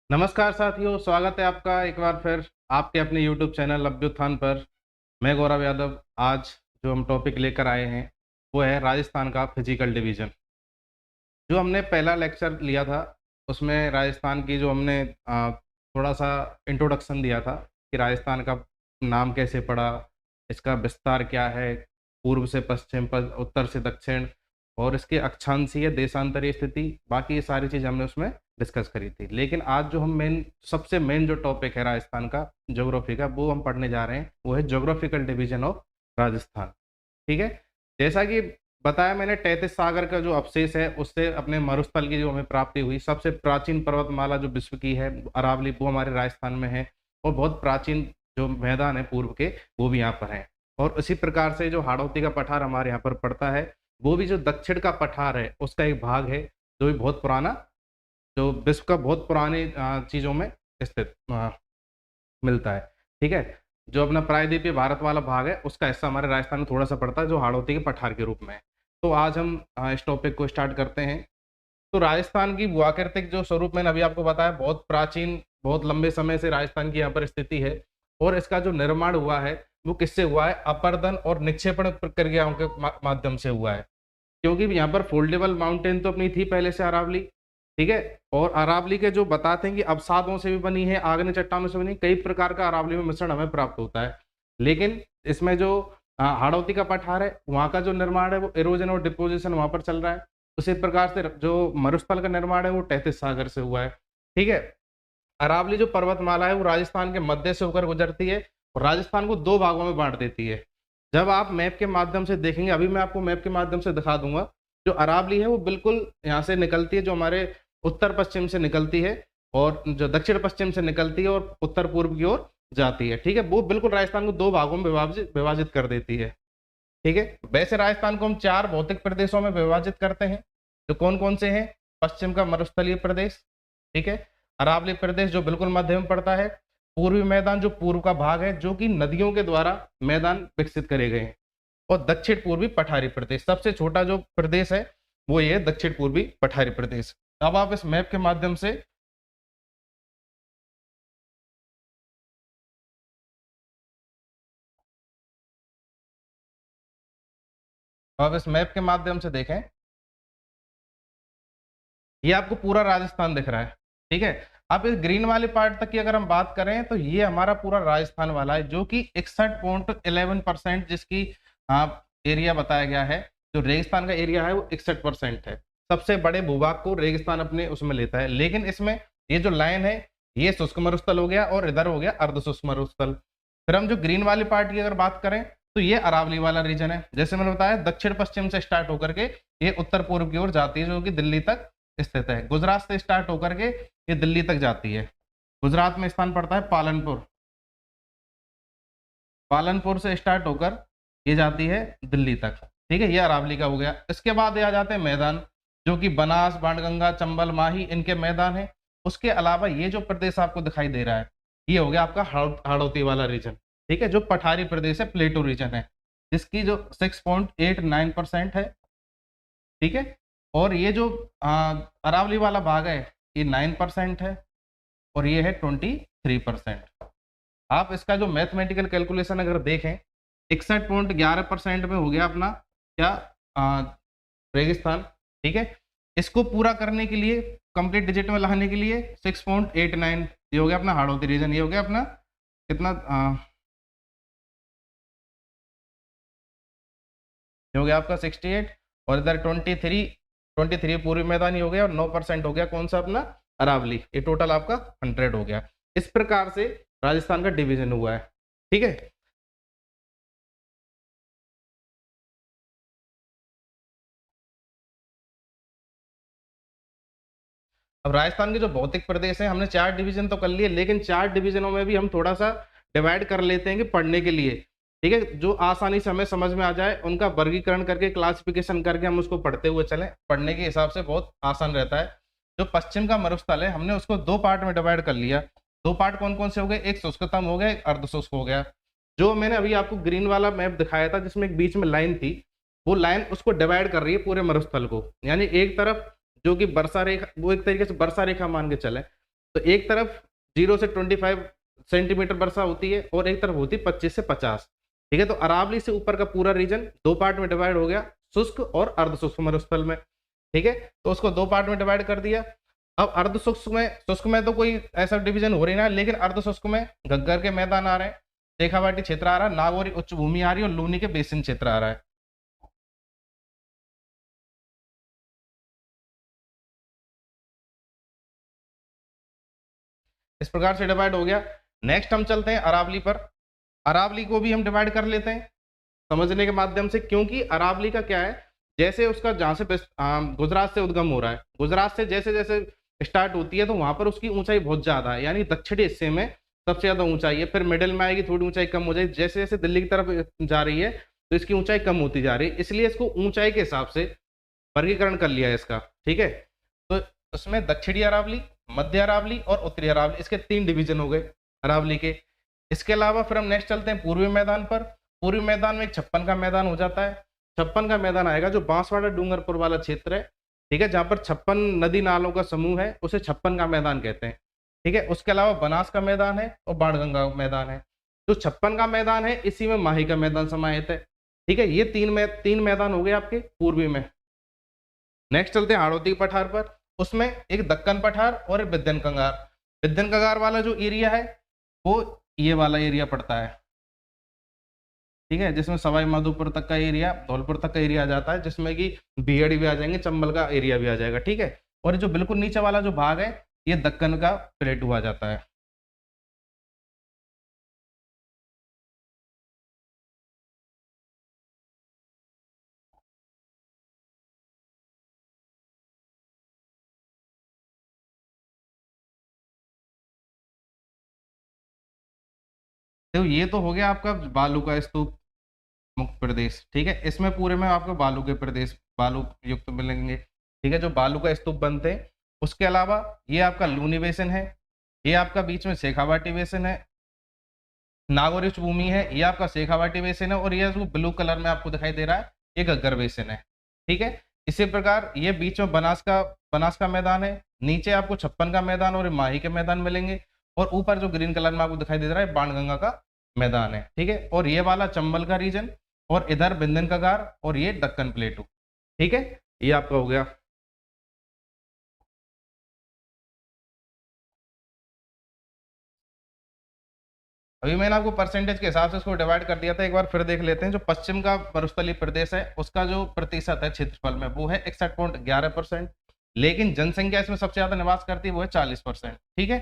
नमस्कार साथियों, स्वागत है आपका एक बार फिर आपके अपने YouTube चैनल अभ्युत्थान पर। मैं गौरव यादव। आज जो हम टॉपिक लेकर आए हैं वो है राजस्थान का फिजिकल डिवीज़न। जो हमने पहला लेक्चर लिया था उसमें राजस्थान की जो हमने थोड़ा-सा इंट्रोडक्शन दिया था कि राजस्थान का नाम कैसे पड़ा, इसका विस्तार क्या है, पूर्व से पश्चिम, उत्तर से दक्षिण और इसके अक्षांशीय, देशांतरीय स्थिति, बाकी ये सारी चीज़ हमने उसमें डिस्कस करी थी। लेकिन आज जो हम सबसे मेन जो टॉपिक है राजस्थान का ज्योग्राफी का, वो हम पढ़ने जा रहे हैं, वो है ज्योग्राफिकल डिवीज़न ऑफ राजस्थान। ठीक है? जैसा कि बताया मैंने, 33 सागर का जो अवशेष है उससे अपने मरुस्थल की जो हमें प्राप्ति हुई। सबसे प्राचीन पर्वतमाला जो विश्व की है अरावली, वो हमारे राजस्थान में है और बहुत प्राचीन जो मैदान है पूर्व के, वो भी यहाँ पर हैं। और उसी प्रकार से जो हाड़ौती का पठार हमारे यहाँ पर पड़ता है, वो भी जो दक्षिण का पठार है उसका एक भाग है, जो भी बहुत पुराना, जो विश्व का बहुत पुरानी चीज़ों में स्थित मिलता है। ठीक है? जो अपना प्रायद्वीपीय भारत वाला भाग है उसका हिस्सा हमारे राजस्थान में थोड़ा-सा पड़ता है, जो हाड़ौती के पठार के रूप में है। तो आज हम इस टॉपिक को स्टार्ट करते हैं। तो राजस्थान की भूआकृतिक जो स्वरूप मैंने अभी आपको बताया, बहुत प्राचीन, बहुत लंबे समय से राजस्थान की यहाँ पर स्थिति है और इसका जो निर्माण हुआ है वो किससे हुआ है? अपर्दन और निक्षेपण प्रक्रियाओं के माध्यम से हुआ है। क्योंकि यहाँ पर फोल्डेबल माउंटेन तो अपनी थी पहले से अरावली, ठीक है? और अरावली के जो बताते हैं कि अवसादों से भी बनी है, आग्नेय चट्टानों से बनी है, कई प्रकार का अरावली में मिश्रण हमें प्राप्त होता है। लेकिन इसमें जो हाड़ौती का पठार है, वहाँ का जो निर्माण है वो इरोजन और डिपोजिशन वहाँ पर चल रहा है। उसी प्रकार से जो मरुस्थल का निर्माण है वो 33 सागर से हुआ है। ठीक है? अरावली जो पर्वतमाला है वो राजस्थान के मध्य से होकर गुजरती है और राजस्थान को 2 भागों में बाँट देती है। जब आप मैप के माध्यम से देखेंगे, अभी मैं आपको मैप के माध्यम से दिखा दूँगा, जो अरावली है वो बिल्कुल यहाँ से निकलती है, जो हमारे उत्तर-पश्चिम से निकलती है और जो दक्षिण-पश्चिम से निकलती है और उत्तर-पूर्व की ओर जाती है। ठीक है? वो बिल्कुल राजस्थान को 2 भागों में विभाजित विभाजित कर देती है। ठीक है? वैसे राजस्थान को हम 4 भौतिक प्रदेशों में विभाजित करते हैं, जो कौन-कौन से हैं? पश्चिम का मरुस्थलीय प्रदेश, ठीक है? अरावली प्रदेश जो बिल्कुल मध्य में पड़ता है, पूर्वी मैदान जो पूर्व का भाग है, जो कि नदियों के द्वारा मैदान विकसित करे गए हैं, और दक्षिण पूर्वी पठारी प्रदेश, सबसे छोटा जो प्रदेश है वो ये है दक्षिण पूर्वी पठारी प्रदेश। अब आप इस मैप के माध्यम से देखें, ये आपको पूरा राजस्थान दिख रहा है, ठीक है? अब इस ग्रीन वाले पार्ट तक की अगर हम बात करें तो ये हमारा पूरा राजस्थान वाला है, जो कि 61.11% जिसकी एरिया बताया गया है। जो रेगिस्तान का एरिया है वो 61% है। सबसे बड़े भूभाग को रेगिस्तान अपने उसमें लेता है, लेकिन इसमें ये जो लाइन है ये शुष्क मरुस्थल हो गया और इधर हो गया अर्ध शुष्क मरुस्थल। फिर हम जो ग्रीन वाली पार्ट की अगर बात करें तो ये अरावली वाला रीजन है। जैसे मैंने बताया, दक्षिण पश्चिम से स्टार्ट होकर के ये उत्तर पूर्व की ओर जाती है, जो कि दिल्ली तक स्थित है। गुजरात से स्टार्ट होकर के ये दिल्ली तक जाती है। गुजरात में स्थान पड़ता है पालनपुर। पालनपुर से स्टार्ट होकर ये जाती है दिल्ली तक। ठीक है? ये अरावली का हो गया। इसके बाद ये आ जाते हैं मैदान, जो कि बनास, बाणगंगा, चंबल, माही इनके मैदान है। उसके अलावा ये जो प्रदेश आपको दिखाई दे रहा है, ये हो गया आपका हाड़ौती वाला रीजन। ठीक है? जो पठारी प्रदेश है, प्लेटू रीजन है, जिसकी जो 6.89% है। ठीक है? और ये जो अरावली वाला भाग है ये 9% है और ये है 23%। आप इसका जो मैथमेटिकल कैलकुलेशन अगर देखें, 61.11% में हो गया अपना क्या, रेगिस्तान। ठीक है? इसको पूरा करने के लिए, कंप्लीट डिजिट में लाने के लिए 6.89, ये हो गया अपना हाड़ौती रीजन। ये हो गया अपना कितना, ये हो गया आपका 68 और इधर 23 पूर्वी मैदानी हो गया और 9% हो गया कौन सा अपना, अरावली। ये टोटल आपका 100 हो गया। इस प्रकार से राजस्थान का डिवीजन हुआ है। ठीक है? अब राजस्थान के जो भौतिक प्रदेश हैं, हमने 4 डिवीजन तो कर लिए, लेकिन 4 डिवीजनों में भी हम थोड़ा-सा डिवाइड कर लेते हैं कि पढ़ने के लिए। ठीक है? जो आसानी से हमें समझ में आ जाए, उनका वर्गीकरण करके, क्लासिफिकेशन करके हम उसको पढ़ते हुए चलें। पढ़ने के हिसाब से बहुत आसान रहता है। जो पश्चिम का मरुस्थल है, हमने उसको 2 पार्ट में डिवाइड कर लिया। 2 पार्ट कौन-कौन से हो गए? एक शुष्कतम हो गया, एक अर्धशुष्क हो गया। जो मैंने अभी आपको ग्रीन वाला मैप दिखाया था, जिसमें एक बीच में लाइन थी, वो लाइन उसको डिवाइड कर रही है पूरे मरुस्थल को। यानी एक तरफ जो कि वर्षा रेखा, वो एक तरीके से वर्षा रेखा मान के चलें, तो एक तरफ 0 से 25 सेंटीमीटर वर्षा होती है और एक तरफ होती है 25 से 50। ठीक है, तो अरावली से ऊपर का पूरा रीजन दो पार्ट में डिवाइड हो गया, शुष्क और अर्ध शुष्क मरुस्थल में। ठीक है, तो उसको दो पार्ट में डिवाइड कर दिया। अब अर्ध शुष्क में तो कोई ऐसा डिवीजन हो रही ना, लेकिन अर्ध शुष्क में घग्गर के मैदान आ रहे हैं, शेखावाटी क्षेत्र आ रहा है, नागौरी उच्च भूमि आ रही है और लूनी के बेसिन क्षेत्र आ रहा है। इस प्रकार से डिवाइड हो गया। नेक्स्ट हम चलते हैं अरावली पर। अरावली को भी हम डिवाइड कर लेते हैं समझने के माध्यम से, क्योंकि अरावली का क्या है, जैसे उसका जहां से गुजरात से उद्गम हो रहा है, गुजरात से जैसे जैसे स्टार्ट होती है तो वहां पर उसकी ऊंचाई बहुत ज्यादा है, यानी दक्षिणी हिस्से में सबसे ज्यादा ऊंचाई है, फिर मिडिल में आएगी, थोड़ी ऊंचाई कम हो जाएगी, जैसे जैसे दिल्ली की तरफ जा रही है तो इसकी ऊंचाई कम होती जा रही है, इसलिए इसको ऊंचाई के हिसाब से वर्गीकरण कर लिया है इसका। ठीक है, तो उसमें दक्षिणी अरावली, मध्य अरावली और उत्तरी अरावली, इसके 3 डिवीजन हो गए अरावली के। इसके अलावा फिर हम नेक्स्ट चलते हैं पूर्वी मैदान पर। पूर्वी मैदान में एक 56 का मैदान हो जाता है। 56 का मैदान आएगा जो बांसवाड़ा डूंगरपुर वाला क्षेत्र है। ठीक है, जहां पर 56 नदी नालों का समूह है उसे 56 का मैदान कहते हैं। ठीक है, उसके अलावा बनास का मैदान है और बाणगंगा मैदान है। जो 56 का मैदान है इसी में माही का मैदान समाहित है। ठीक है, ये तीन मैदान हो गए आपके पूर्वी में। नेक्स्ट चलते हैं हाड़ौती पठार पर। उसमें एक दक्कन पठार और एक विद्यन कंगार। विद्यन कंगार वाला जो एरिया है वो ये वाला एरिया पड़ता है। ठीक है, जिसमें सवाई माधोपुर तक का एरिया, धौलपुर तक का एरिया आ जाता है, जिसमें कि बीहड़ भी आ जाएंगे, चंबल का एरिया भी आ जाएगा। ठीक है, और जो बिल्कुल नीचे वाला जो भाग है ये दक्कन का प्लेटू आ जाता है। तो ये तो हो गया आपका बालू का स्तूप मुक्त प्रदेश। ठीक है, इसमें पूरे में आपको बालू के प्रदेश, बालू युक्त मिलेंगे। ठीक है, जो बालू का स्तूप बनते हैं। उसके अलावा ये आपका लूनी बेसिन है, ये आपका बीच में शेखावाटी बेसिन है, नागौरी उच्च भूमि है, ये आपका शेखावाटी बेसिन है, और ये जो ब्लू कलर में आपको दिखाई दे रहा है ये घग्गर बेसिन है। ठीक है, इसी प्रकार ये बीच में बनास का मैदान है, नीचे आपको 56 का मैदान और माही के मैदान मिलेंगे, और ऊपर जो ग्रीन कलर में आपको दिखाई दे रहा है बाणगंगा का मैदान है। ठीक है, और ये वाला चंबल का रीजन, और इधर बिंदन कगार, और ये दक्कन प्लेटू। ठीक है, ये आपका हो गया। अभी मैंने आपको परसेंटेज के हिसाब से इसको डिवाइड कर दिया था, एक बार फिर देख लेते हैं। जो पश्चिम का मरुस्थलीय प्रदेश है उसका जो प्रतिशत है क्षेत्रफल में वो है 61.11%, लेकिन जनसंख्या इसमें सबसे ज्यादा निवास करती है वो है 40%। ठीक है,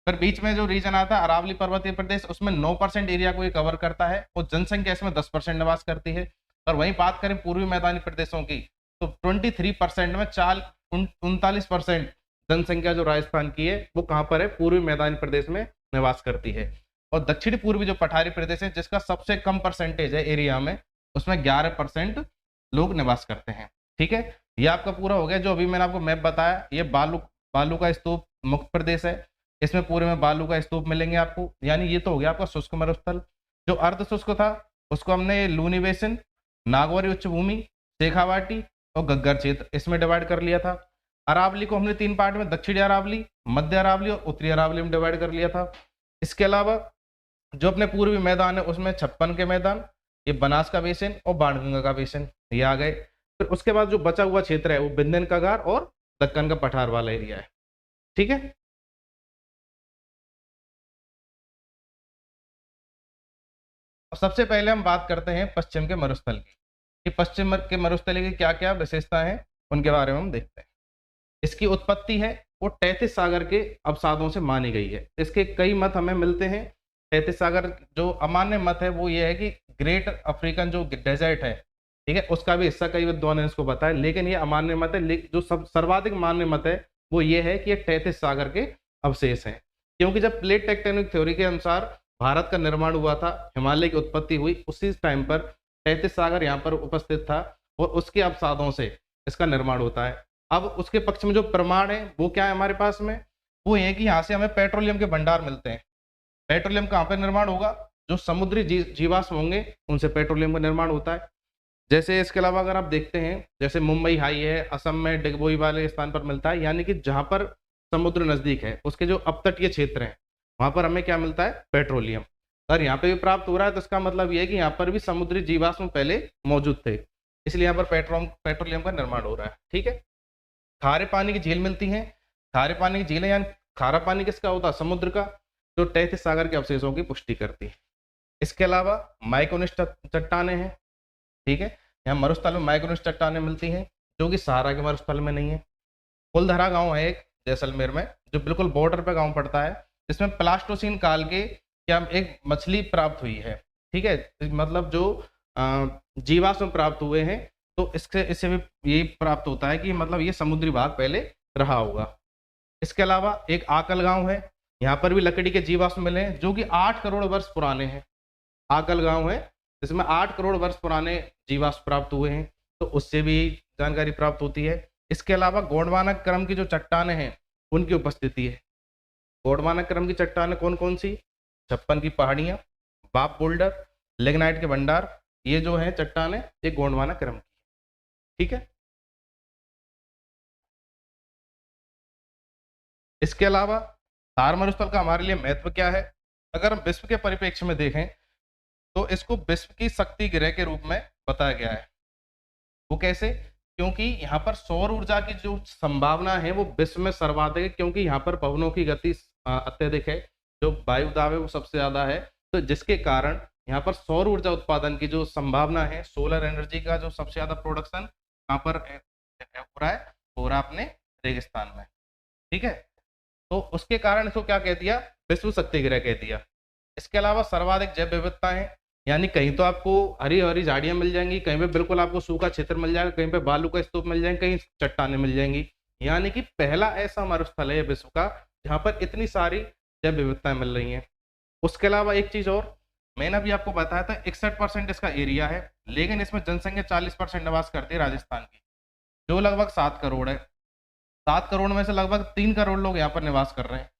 फिर बीच में जो रीजन आता है अरावली पर्वतीय प्रदेश, उसमें 9% एरिया को ये कवर करता है और जनसंख्या इसमें 10% निवास करती है। और वहीं बात करें पूर्वी मैदानी प्रदेशों की तो 23% में 39% जनसंख्या जो राजस्थान की है वो कहाँ पर है, पूर्वी मैदानी प्रदेश में निवास करती है। और दक्षिणी पूर्वी जो पठारी प्रदेश है जिसका सबसे कम परसेंटेज है एरिया में, उसमें 11% लोग निवास करते हैं। ठीक है, ये आपका पूरा हो गया। जो अभी मैंने आपको मैप बताया ये बालू का स्तूप मुक्त प्रदेश है, इसमें पूरे में बालू का स्तूप मिलेंगे आपको, यानी ये तो हो गया आपका शुष्क मरुस्थल। जो अर्ध शुष्क था उसको हमने लूनी बेसिन, नागौरी उच्च भूमि, शेखावाटी और घग्गर क्षेत्र इसमें डिवाइड कर लिया था। अरावली को हमने 3 पार्ट में दक्षिणी अरावली, मध्य अरावली और उत्तरी अरावली में डिवाइड कर लिया था। इसके अलावा जो अपने पूर्वी मैदान है उसमें 56 के मैदान, ये बनास का बेसिन और बाणगंगा का बेसिन ये आ गए। फिर उसके बाद जो बचा हुआ क्षेत्र है वो बिंदन कगार और दक्कन का पठार वाला एरिया है। ठीक है, और सबसे पहले हम बात करते हैं पश्चिम के मरुस्थल की कि पश्चिम के मरुस्थल की क्या क्या विशेषता है उनके बारे में हम देखते हैं। इसकी उत्पत्ति है वो तैतीस सागर के अवसादों से मानी गई है। इसके कई मत हमें मिलते हैं। तैतीस सागर जो अमान्य मत है वो ये है कि ग्रेट अफ्रीकन जो डेजर्ट है, ठीक है, उसका भी हिस्सा कई विद्वान ने इसको बताया, लेकिन ये अमान्य मत है। जो सर्वाधिक मान्य मत है वो ये है कि ये तैतीस सागर के अवशेष हैं, क्योंकि जब प्लेट टेक्टोनिक थ्योरी के अनुसार भारत का निर्माण हुआ था, हिमालय की उत्पत्ति हुई, उसी टाइम पर तैतीस सागर यहाँ पर उपस्थित था और उसके अवसादों से इसका निर्माण होता है। अब उसके पक्ष में जो प्रमाण है वो क्या है हमारे पास में, वो ये कि यहाँ से हमें पेट्रोलियम के भंडार मिलते हैं। पेट्रोलियम कहाँ पर निर्माण होगा, जो समुद्री जीवाश्म होंगे उनसे पेट्रोलियम का निर्माण होता है। जैसे इसके अलावा अगर आप देखते हैं जैसे मुंबई हाई है, असम में डिगबोई वाले स्थान पर मिलता है, यानी कि जहाँ पर समुद्र नजदीक है, उसके जो अपतटीय क्षेत्र हैं, वहां पर हमें क्या मिलता है? पेट्रोलियम। अगर यहाँ पे भी प्राप्त हो रहा है तो इसका मतलब ये है कि यहाँ पर भी समुद्री जीवाश्म पहले मौजूद थे, इसलिए यहाँ पर पेट्रोलियम का निर्माण हो रहा है। ठीक है। खारे पानी की झील मिलती है। खारे पानी की झीलें यानी खारा पानी किसका होता है? समुद्र का, जो तैतीस सागर के अवशेषों की पुष्टि करती है। इसके अलावा माइकोनिस चट्टाने हैं। ठीक है। यहाँ मरुस्थल में माइकोनिस चट्टाने मिलती हैं, जो कि सहारा के मरुस्थल में नहीं है। फुलधरा गांव है एक जैसलमेर में, जो बिल्कुल बॉर्डर पे गांव पड़ता है, जिसमें प्लास्टोसीन काल के क्या एक मछली प्राप्त हुई है। ठीक है। मतलब जो जीवाश्म प्राप्त हुए हैं, तो इससे भी यही प्राप्त होता है कि मतलब ये समुद्री भाग पहले रहा होगा। इसके अलावा एक आकल गांव है, यहाँ पर भी लकड़ी के जीवाश्म मिले हैं, जो कि 8 करोड़ वर्ष पुराने हैं। आकल गांव है जिसमें 8 करोड़ वर्ष पुराने जीवाश्म प्राप्त हुए हैं, तो उससे भी जानकारी प्राप्त होती है। इसके अलावा गोंडवाना क्रम की जो चट्टानें हैं, उनकी उपस्थिति है। गोंडवाना क्रम की चट्टानें कौन कौन सी? छप्पन की पहाड़ियां, बाप बोल्डर, लिग्नाइट के भंडार, ये जो है चट्टानें, ये गोंडवाना क्रम की। ठीक है। इसके अलावा थार मरुस्थल का हमारे लिए महत्व क्या है? अगर हम विश्व के परिप्रेक्ष्य में देखें तो इसको विश्व की शक्ति गृह के रूप में बताया गया है। वो कैसे? क्योंकि यहाँ पर सौर ऊर्जा की जो संभावना है वो विश्व में सर्वाधिक है, क्योंकि यहाँ पर पवनों की गति अत्यधिक है, जो वायु दाब है वो सबसे ज्यादा है, तो जिसके कारण यहाँ पर सौर ऊर्जा उत्पादन की जो संभावना है, सोलर एनर्जी का जो सबसे ज्यादा प्रोडक्शन यहाँ पर हो रहा है अपने रेगिस्तान में। ठीक है। तो उसके कारण इसको क्या कह दिया? विश्व शक्ति गृह कह दिया। इसके अलावा सर्वाधिक जैव विविधता है, यानी कहीं तो आपको हरी हरी झाड़ियां मिल जाएंगी, कहीं पे बिल्कुल आपको सूखा क्षेत्र मिल जाएगा, कहीं पे बालू का स्तूप मिल जाएंगे, कहीं चट्टानें मिल जाएंगी। यानी कि पहला ऐसा मरुस्थल है विश्व का जहां पर इतनी सारी जैव विविधताएं मिल रही हैं। उसके अलावा एक चीज और, मैंने अभी आपको बताया था 61% इसका एरिया है, लेकिन इसमें जनसंख्या 40% निवास करती है राजस्थान की, जो लगभग 7 करोड़ है। 7 करोड़ में से लगभग 3 करोड़ लोग यहाँ पर निवास कर रहे हैं।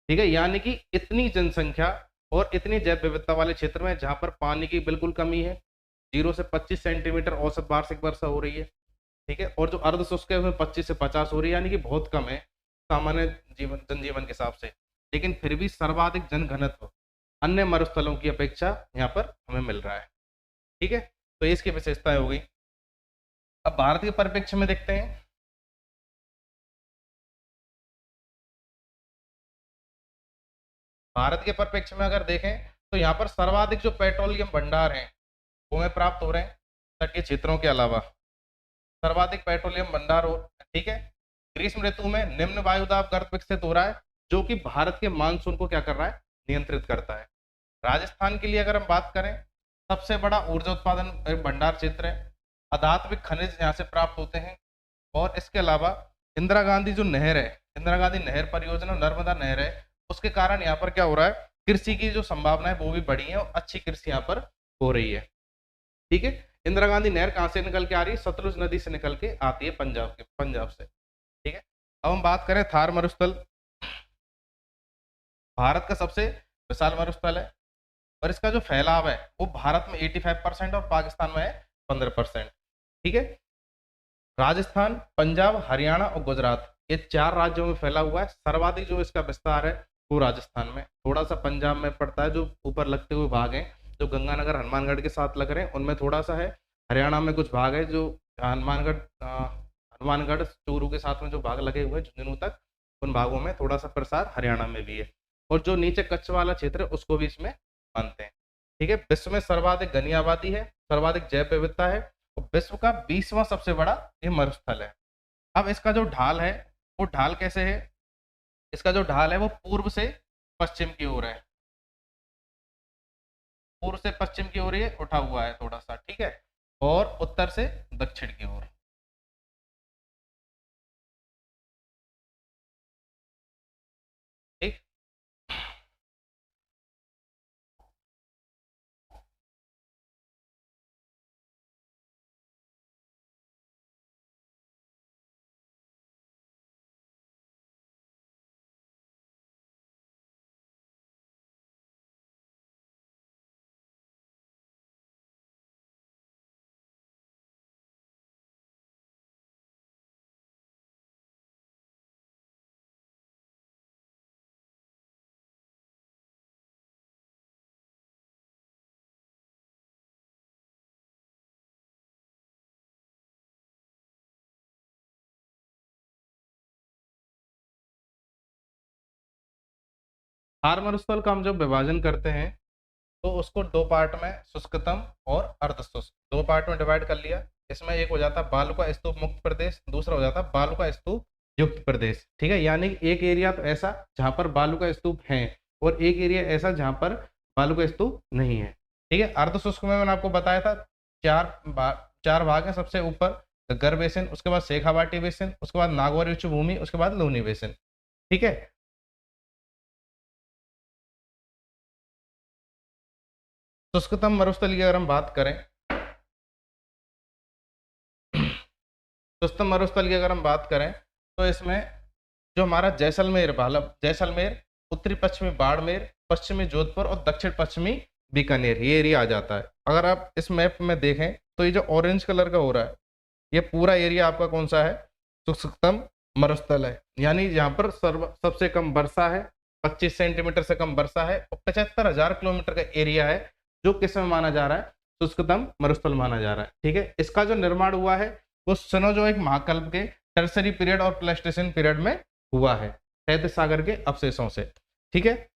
ठीक है। यानी कि इतनी जनसंख्या और इतनी जैव विविधता वाले क्षेत्र में जहाँ पर पानी की बिल्कुल कमी है, 0 से 25 सेंटीमीटर औसत वार्षिक वर्षा हो रही है। ठीक है। और जो अर्ध शुष्क है उसमें 25 से 50 हो रही है, यानी कि बहुत कम है सामान्य जनजीवन के हिसाब से, लेकिन फिर भी सर्वाधिक जनघनत्व अन्य मरुस्थलों की अपेक्षा यहाँ पर हमें मिल रहा है। ठीक है। तो ये इसकी विशेषताएं हो गई। अब भारत के परिप्रेक्ष्य में देखते हैं। भारत के परिप्रेक्ष्य में अगर देखें तो यहाँ पर सर्वाधिक जो पेट्रोलियम भंडार हैं वो हमें प्राप्त हो रहे हैं तटीय क्षेत्रों के अलावा। सर्वाधिक पेट्रोलियम भंडार हो। ठीक है। ग्रीष्म ऋतु में निम्न वायुदाब गर्त विकसित हो रहा है, जो कि भारत के मानसून को क्या कर रहा है? नियंत्रित करता है। राजस्थान के लिए अगर हम बात करें, सबसे बड़ा ऊर्जा उत्पादन भंडार क्षेत्र है। अधात्विक खनिज यहाँ से प्राप्त होते हैं। और इसके अलावा इंदिरा गांधी जो नहर है, इंदिरा गांधी नहर परियोजना, नर्मदा नहर है, उसके कारण यहाँ पर क्या हो रहा है? कृषि की जो संभावना है वो भी बढ़ी है और अच्छी कृषि यहाँ पर हो रही है। ठीक है। इंदिरा गांधी नहर कहाँ से निकल के आ रही है? सतलुज नदी से निकल के आती है पंजाब से। ठीक है। अब हम बात करें थार मरुस्थल, भारत का सबसे विशाल मरुस्थल है, और इसका जो फैलाव है वो भारत में 85% और पाकिस्तान में है 15%। ठीक है। राजस्थान, पंजाब, हरियाणा और गुजरात, ये 4 राज्यों में फैला हुआ है। सर्वाधिक जो इसका विस्तार है वो राजस्थान में, थोड़ा सा पंजाब में पड़ता है, जो ऊपर लगते हुए भाग हैं जो गंगानगर हनुमानगढ़ के साथ लग रहे हैं उनमें थोड़ा सा है। हरियाणा में कुछ भाग है जो हनुमानगढ़ चूरू के साथ में जो भाग लगे हुए हैं झुंझुनू तक, उन भागों में थोड़ा सा प्रसार हरियाणा में भी है। और जो नीचे कच्छ वाला क्षेत्र है उसको भी इसमें मानते हैं। ठीक है। विश्व में सर्वाधिक घनी आबादी है, सर्वाधिक जैव विविधता है, और विश्व का 20वां सबसे बड़ा ये मरुस्थल है। अब इसका जो ढाल है वो ढाल कैसे है? इसका जो ढाल है वो पूर्व से पश्चिम की ओर है, पूर्व से पश्चिम की ओर ये उठा हुआ है थोड़ा सा। ठीक है। और उत्तर से दक्षिण की ओर। ठीक। थार मरुस्थल का हम जब विभाजन करते हैं तो उसको दो पार्ट में, शुष्कतम और अर्धशुष्क, दो पार्ट में डिवाइड कर लिया। इसमें एक हो जाता है बालुका स्तूप मुक्त प्रदेश, दूसरा हो जाता है बालुका स्तूप युक्त प्रदेश। ठीक है, यानी कि एक एरिया तो ऐसा जहां पर बालुका स्तूप हैं और एक एरिया ऐसा जहां पर बालुका स्तूप नहीं है। ठीक है, अर्धशुष्क में मैंने आपको बताया था चार भाग हैं। सबसे ऊपर गग्गर बेसिन, उसके बाद शेखावाटी बेसिन, उसके बाद नागौर उच्च भूमि, उसके बाद लूनी बेसिन। ठीक है, शुष्कतम मरुस्थल की अगर हम बात करें, शुष्कतम मरुस्थल की अगर हम बात करें तो इसमें जो हमारा जैसलमेर, जैसलमेर, उत्तरी पश्चिमी बाड़मेर, पश्चिमी जोधपुर और दक्षिण पश्चिमी बीकानेर, ये एरिया आ जाता है। अगर आप इस मैप में देखें तो ये जो ऑरेंज कलर का हो रहा है, ये पूरा एरिया आपका कौन सा है? शुष्कतम मरुस्थल है। यानी यहाँ पर सबसे कम वर्षा है, 25 सेंटीमीटर से कम वर्षा है, और 75,000 किलोमीटर का एरिया है, जो किस में माना जा रहा है? शुष्कतम मरुस्थल माना जा रहा है। ठीक है, इसका जो निर्माण हुआ है वो सिनोजोइक महाकल्प के टर्सरी पीरियड और प्लेस्टोसीन पीरियड में हुआ है, तैतीस सागर के अवशेषों से। ठीक है,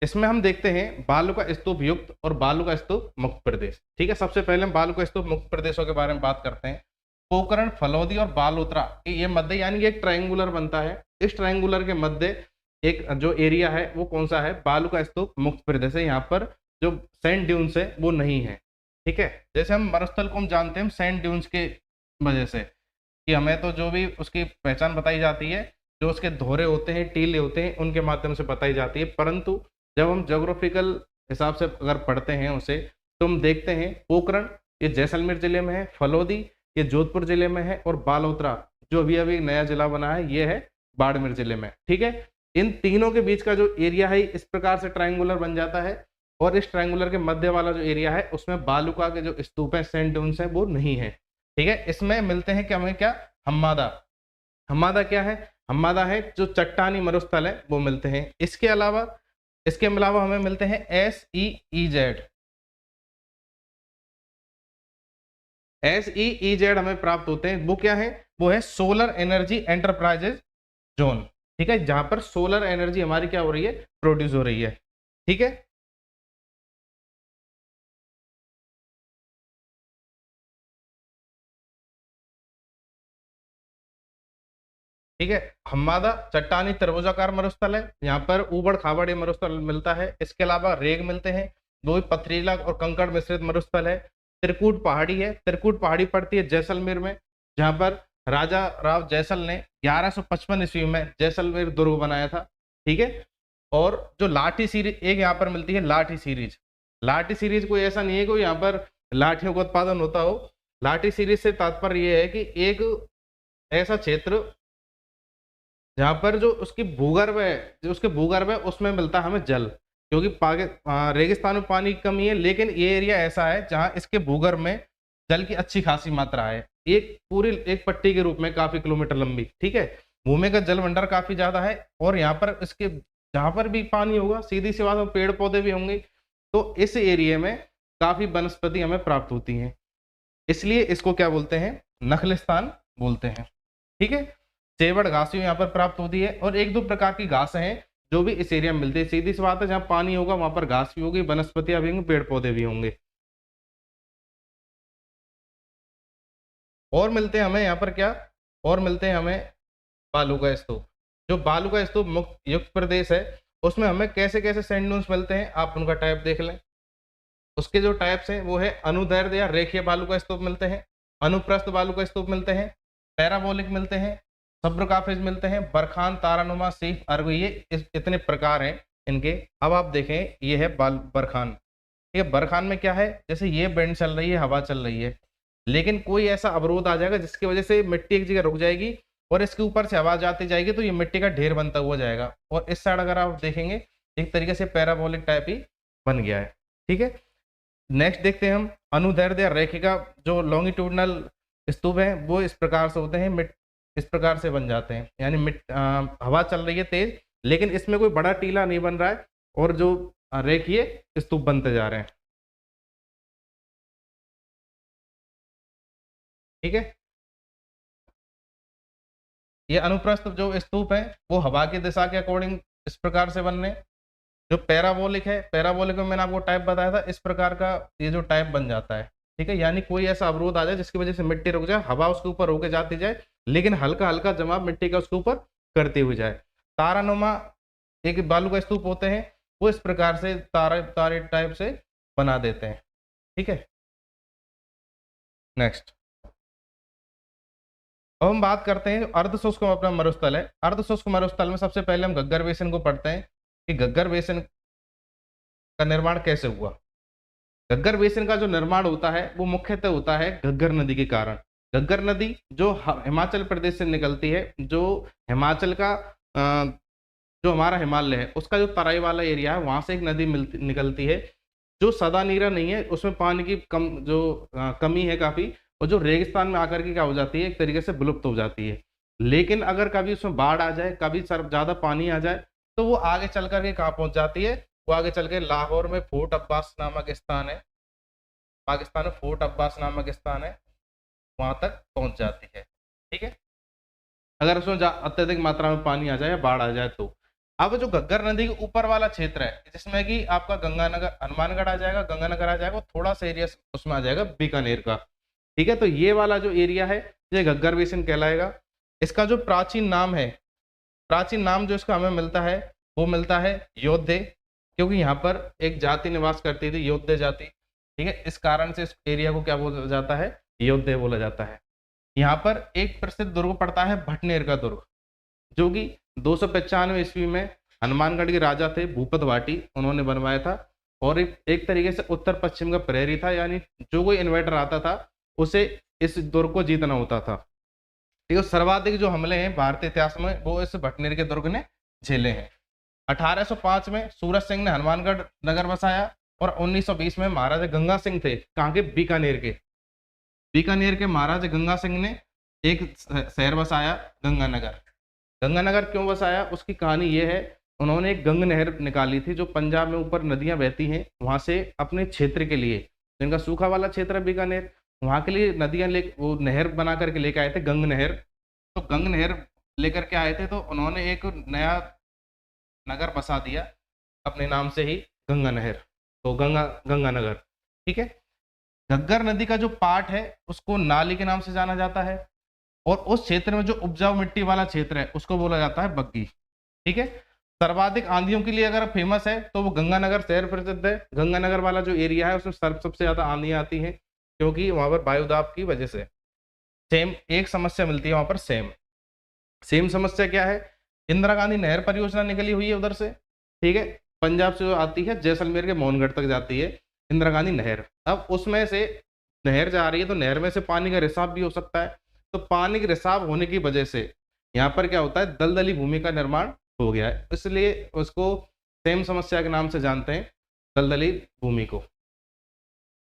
इसमें हम देखते हैं बालुका स्तूप युक्त और बालुका स्तूप मुक्त प्रदेश। ठीक है, सबसे पहले हम बालुका स्तूप मुक्त प्रदेशों के बारे में बात करते हैं। पोखरण, फलौदी और बालोतरा, ये मध्य, यानी एक ट्रायंगुलर बनता है। इस ट्रायंगुलर के मध्य एक जो एरिया है वो कौन सा है? बालुका स्तूप मुक्त प्रदेश है। यहाँ पर जो सैंड ड्यून्स है वो नहीं है। ठीक है, जैसे हम मरुस्थल को हम जानते हैं सैंड ड्यून्स के वजह से, कि हमें तो जो भी उसकी पहचान बताई जाती है, जो उसके धोरे होते हैं, टीले होते हैं, उनके माध्यम से बताई जाती है। परंतु जब हम ज्योग्राफिकल हिसाब से अगर पढ़ते हैं उसे, तो हम देखते हैं पोखरण ये जैसलमेर जिले में है, फलौदी ये जोधपुर जिले में है, और बालोतरा जो अभी अभी नया जिला बना है ये है बाड़मेर जिले में। ठीक है, इन तीनों के बीच का जो एरिया है इस प्रकार से ट्रायंगुलर बन जाता है, और इस ट्रायंगुलर के मध्य वाला जो एरिया है उसमें बालुका के जो स्तूप है, सैंड ड्यून्स है, वो नहीं है। ठीक है, इसमें मिलते हैं क्या? हमें क्या? हम्मादा। हम्मादा क्या है? हम्मादा है जो चट्टानी मरुस्थल है वो मिलते हैं। इसके अलावा हमें मिलते हैं SEEZ। SEEZ हमें प्राप्त होते हैं, वो क्या है? वो है सोलर एनर्जी एंटरप्राइजेज जोन। ठीक है, जहां पर सोलर एनर्जी हमारी क्या हो रही है? प्रोड्यूस हो रही है। ठीक है, ठीक है, हम्मादा चट्टानी त्रिभुजाकार मरुस्थल है, यहाँ पर ऊबड़ खाबड़ मरुस्थल मिलता है। इसके अलावा रेग मिलते हैं, दो ही पथरीला और कंकड़ मिश्रित मरुस्थल है। त्रिकूट पहाड़ी है, त्रिकूट पहाड़ी पड़ती है जैसलमेर में, जहाँ पर राजा राव जैसल ने 1155 ईस्वी में जैसलमेर दुर्ग बनाया था। ठीक है, और जो लाठी सीरीज एक यहाँ पर मिलती है, लाठी सीरीज। लाठी सीरीज कोई ऐसा नहीं है कोई यहाँ पर लाठियों का उत्पादन होता हो। लाठी सीरीज से तात्पर्य यह है कि एक ऐसा क्षेत्र जहाँ पर जो उसकी भूगर्भ है, जो उसके भूगर्भ है उसमें मिलता है हमें जल, क्योंकि रेगिस्तान में पानी की कमी है, लेकिन ये एरिया ऐसा है जहाँ इसके भूगर्भ में जल की अच्छी खासी मात्रा है, एक पट्टी के रूप में काफी किलोमीटर लंबी। ठीक है, भूमि का जल भंडार काफी ज्यादा है, और यहाँ पर इसके जहाँ पर भी पानी होगा सीधी सी बात है पेड़ पौधे भी होंगे, तो इस एरिया में काफी वनस्पति हमें प्राप्त होती है, इसलिए इसको क्या बोलते हैं? नखलिस्तान बोलते हैं। ठीक है, चेवड़ घास भी यहाँ पर प्राप्त होती है, और एक दो प्रकार की घास हैं जो भी इस एरिया में मिलती है। सीधी सी बात है, जहाँ पानी होगा वहां पर घास भी होगी, वनस्पतियां भी होंगी, पेड़ पौधे भी होंगे। और मिलते हैं हमें यहाँ पर क्या? और मिलते हैं हमें बालू का स्तूप। जो बालू का स्तूप मुक्त युक्त प्रदेश है उसमें हमें कैसे कैसे सैंड ड्यून्स मिलते हैं, आप उनका टाइप देख लें। उसके जो टाइप्स हैं वो है अनुदैर्ध्य या रेखीय बालू का स्तूप मिलते हैं, अनुप्रस्थ बालू का स्तूप मिलते हैं, पैराबोलिक मिलते हैं, सब्रकाफेज मिलते हैं, बरखान, तारानुमा, सीफ, अर्ग, ये इतने प्रकार हैं इनके। अब आप देखें, ये है बरखान। ठीक है, बरखान में क्या है? जैसे ये बेंड चल रही है, हवा चल रही है, लेकिन कोई ऐसा अवरोध आ जाएगा जिसकी वजह से मिट्टी एक जगह रुक जाएगी और इसके ऊपर से हवा जाती जाएगी, तो ये मिट्टी का ढेर बनता हुआ जाएगा। और इस साइड अगर आप देखेंगे एक तरीके से पैराबोलिक टाइप ही बन गया है। ठीक है, नेक्स्ट देखते हैं हम अनुदैर्ध्य रेखिका जो लॉन्गिट्यूडनल स्तूप है वो इस प्रकार से होते हैं, इस प्रकार से बन जाते हैं, यानी हवा चल रही है तेज, लेकिन इसमें कोई बड़ा टीला नहीं बन रहा है, और जो रेखीय स्तूप बनते जा रहे हैं। ठीक है। ये अनुप्रस्थ जो स्तूप है वो हवा की दिशा के अकॉर्डिंग इस प्रकार से बनने। जो पैराबोलिक है, पैराबोलिक में मैंने आपको टाइप बताया था, इस प्रकार का ये जो टाइप बन जाता है। ठीक है, यानी कोई ऐसा अवरोध आ जाए जिसकी वजह से मिट्टी रुक जाए, हवा उसके ऊपर होके जाती जाए, लेकिन हल्का हल्का जमाव मिट्टी का उसके ऊपर करती हुई जाए। तारानुमा एक बालू का स्तूप होते हैं, वो इस प्रकार से तारे तारे टाइप से बना देते हैं। ठीक है, नेक्स्ट अब हम बात करते हैं अर्ध शुष्क अपना मरुस्थल है। अर्ध शुष्क मरुस्थल में सबसे पहले हम घग्गर बेसिन को पढ़ते हैं कि घग्गर बेसिन का निर्माण कैसे हुआ। घग्गर बेसिन का जो निर्माण होता है वो मुख्यतः होता है घग्गर नदी के कारण। घग्गर नदी जो हिमाचल प्रदेश से निकलती है, जो हिमाचल का जो हमारा हिमालय है उसका जो तराई वाला एरिया है वहां से एक नदी निकलती है जो सदा नीरा नहीं है, उसमें पानी की कमी है काफी, और जो रेगिस्तान में आकर के क्या हो जाती है, एक तरीके से विलुप्त हो जाती है। लेकिन अगर कभी उसमें बाढ़ आ जाए, कभी ज्यादा पानी आ जाए, तो वो आगे चल करके कहाँ पहुंच जाती है, वो आगे चल के लाहौर में फोर्ट अब्बास नामक स्थान है, पाकिस्तान में फोर्ट अब्बास नामक स्थान है, वहां तक पहुंच जाती है। ठीक है, अगर उसमें अत्यधिक मात्रा में पानी आ जाए या बाढ़ आ जाए तो। अब जो घग्गर नदी के ऊपर वाला क्षेत्र है जिसमें कि आपका गंगानगर हनुमानगढ़ आ जाएगा, गंगानगर आ जाएगा, थोड़ा सा एरिया उसमें आ जाएगा बीकानेर का। ठीक है, तो ये वाला जो एरिया है ये घग्गर बेसिन कहलाएगा। इसका जो प्राचीन नाम है, प्राचीन नाम जो इसका हमें मिलता है वो मिलता है योद्धे, क्योंकि यहाँ पर एक जाति निवास करती थी, योद्धे जाति। ठीक है, इस कारण से इस एरिया को क्या बोला जाता है, योद्धे बोला जाता है। यहाँ पर एक प्रसिद्ध दुर्ग पड़ता है भटनेर का दुर्ग, जो कि 295 ईस्वी में हनुमानगढ़ के राजा थे भूपत भाटी, उन्होंने बनवाया था। और एक तरीके से उत्तर पश्चिम का प्रहरी था, यानी जो कोई इन्वेटर आता था उसे इस दुर्ग को जीतना होता था। ठीक है, सर्वाधिक जो हमले हैं भारतीय इतिहास में वो इस भटनेर के दुर्ग ने झेले हैं। 1805 में सूरज सिंह ने हनुमानगढ़ नगर बसाया, और 1920 में महाराजा गंगा सिंह थे, कहाँ के, बीकानेर के। बीकानेर के महाराजा गंगा सिंह ने एक शहर बसाया, गंगानगर। गंगानगर क्यों बसाया, उसकी कहानी ये है, उन्होंने एक गंग नहर निकाली थी जो पंजाब में ऊपर नदियां बहती हैं, वहां से अपने क्षेत्र के लिए, जिनका सूखा वाला क्षेत्र है बीकानेर, वहां के लिए नदियां वो नहर बना करके लेके आए थे, गंग नहर। तो गंग नहर लेकर के आए थे, तो उन्होंने एक नया नगर बसा दिया अपने नाम से ही, गंगा नहर, तो गंगानगर। ठीक है, घग्गर नदी का जो पार्ट है उसको नाली के नाम से जाना जाता है, और उस क्षेत्र में जो उपजाऊ मिट्टी वाला क्षेत्र है उसको बोला जाता है बग्गी। ठीक है, सर्वाधिक आंधियों के लिए अगर फेमस है तो वो गंगानगर शहर प्रसिद्ध है। गंगानगर वाला जो एरिया है उसमें सबसे ज्यादा आंधियां आती हैं, क्योंकि वहां पर वायुदाब की वजह से। सेम एक समस्या मिलती है वहां पर, सेम समस्या क्या है, इंदिरा गांधी नहर परियोजना निकली हुई है उधर से। ठीक है, पंजाब से जो आती है जैसलमेर के मोहनगढ़ तक जाती है इंदिरा गांधी नहर। अब उसमें से नहर जा रही है तो नहर में से पानी का रिसाव भी हो सकता है, तो पानी के रिसाव होने की वजह से यहाँ पर क्या होता है, दलदली भूमि का निर्माण हो गया है, इसलिए उसको सेम समस्या के नाम से जानते हैं, दलदली भूमि को।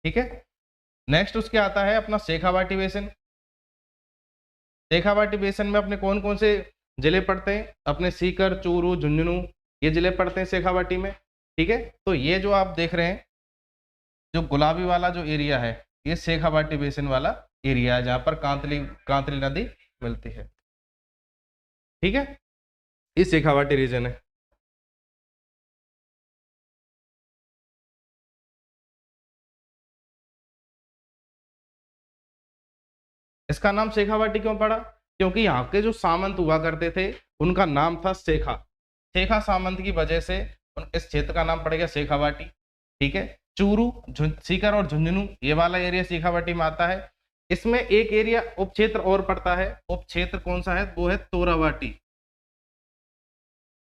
ठीक है, नेक्स्ट उसके आता है अपना शेखावाटी बेसिन। शेखावाटी बेसिन में अपने कौन कौन से जिले पड़ते हैं, अपने सीकर, चूरू, झुंझुनू, ये जिले पड़ते हैं शेखावाटी में। ठीक है, तो ये जो आप देख रहे हैं जो गुलाबी वाला जो एरिया है ये शेखावाटी बेसिन वाला एरिया है, जहां पर कांतली नदी मिलती है। ठीक है, ये शेखावाटी रीजन है। इसका नाम शेखावाटी क्यों पड़ा, क्योंकि यहाँ के जो सामंत हुआ करते थे उनका नाम था शेखा। शेखा सामंत की वजह से इस क्षेत्र का नाम पड़ गया शेखावाटी। ठीक है, चूरू, सीकर और झुंझुनू ये वाला एरिया शेखावाटी में आता है। इसमें एक एरिया उप क्षेत्र और पड़ता है, उप क्षेत्र कौन सा है, वो है तोरावाटी।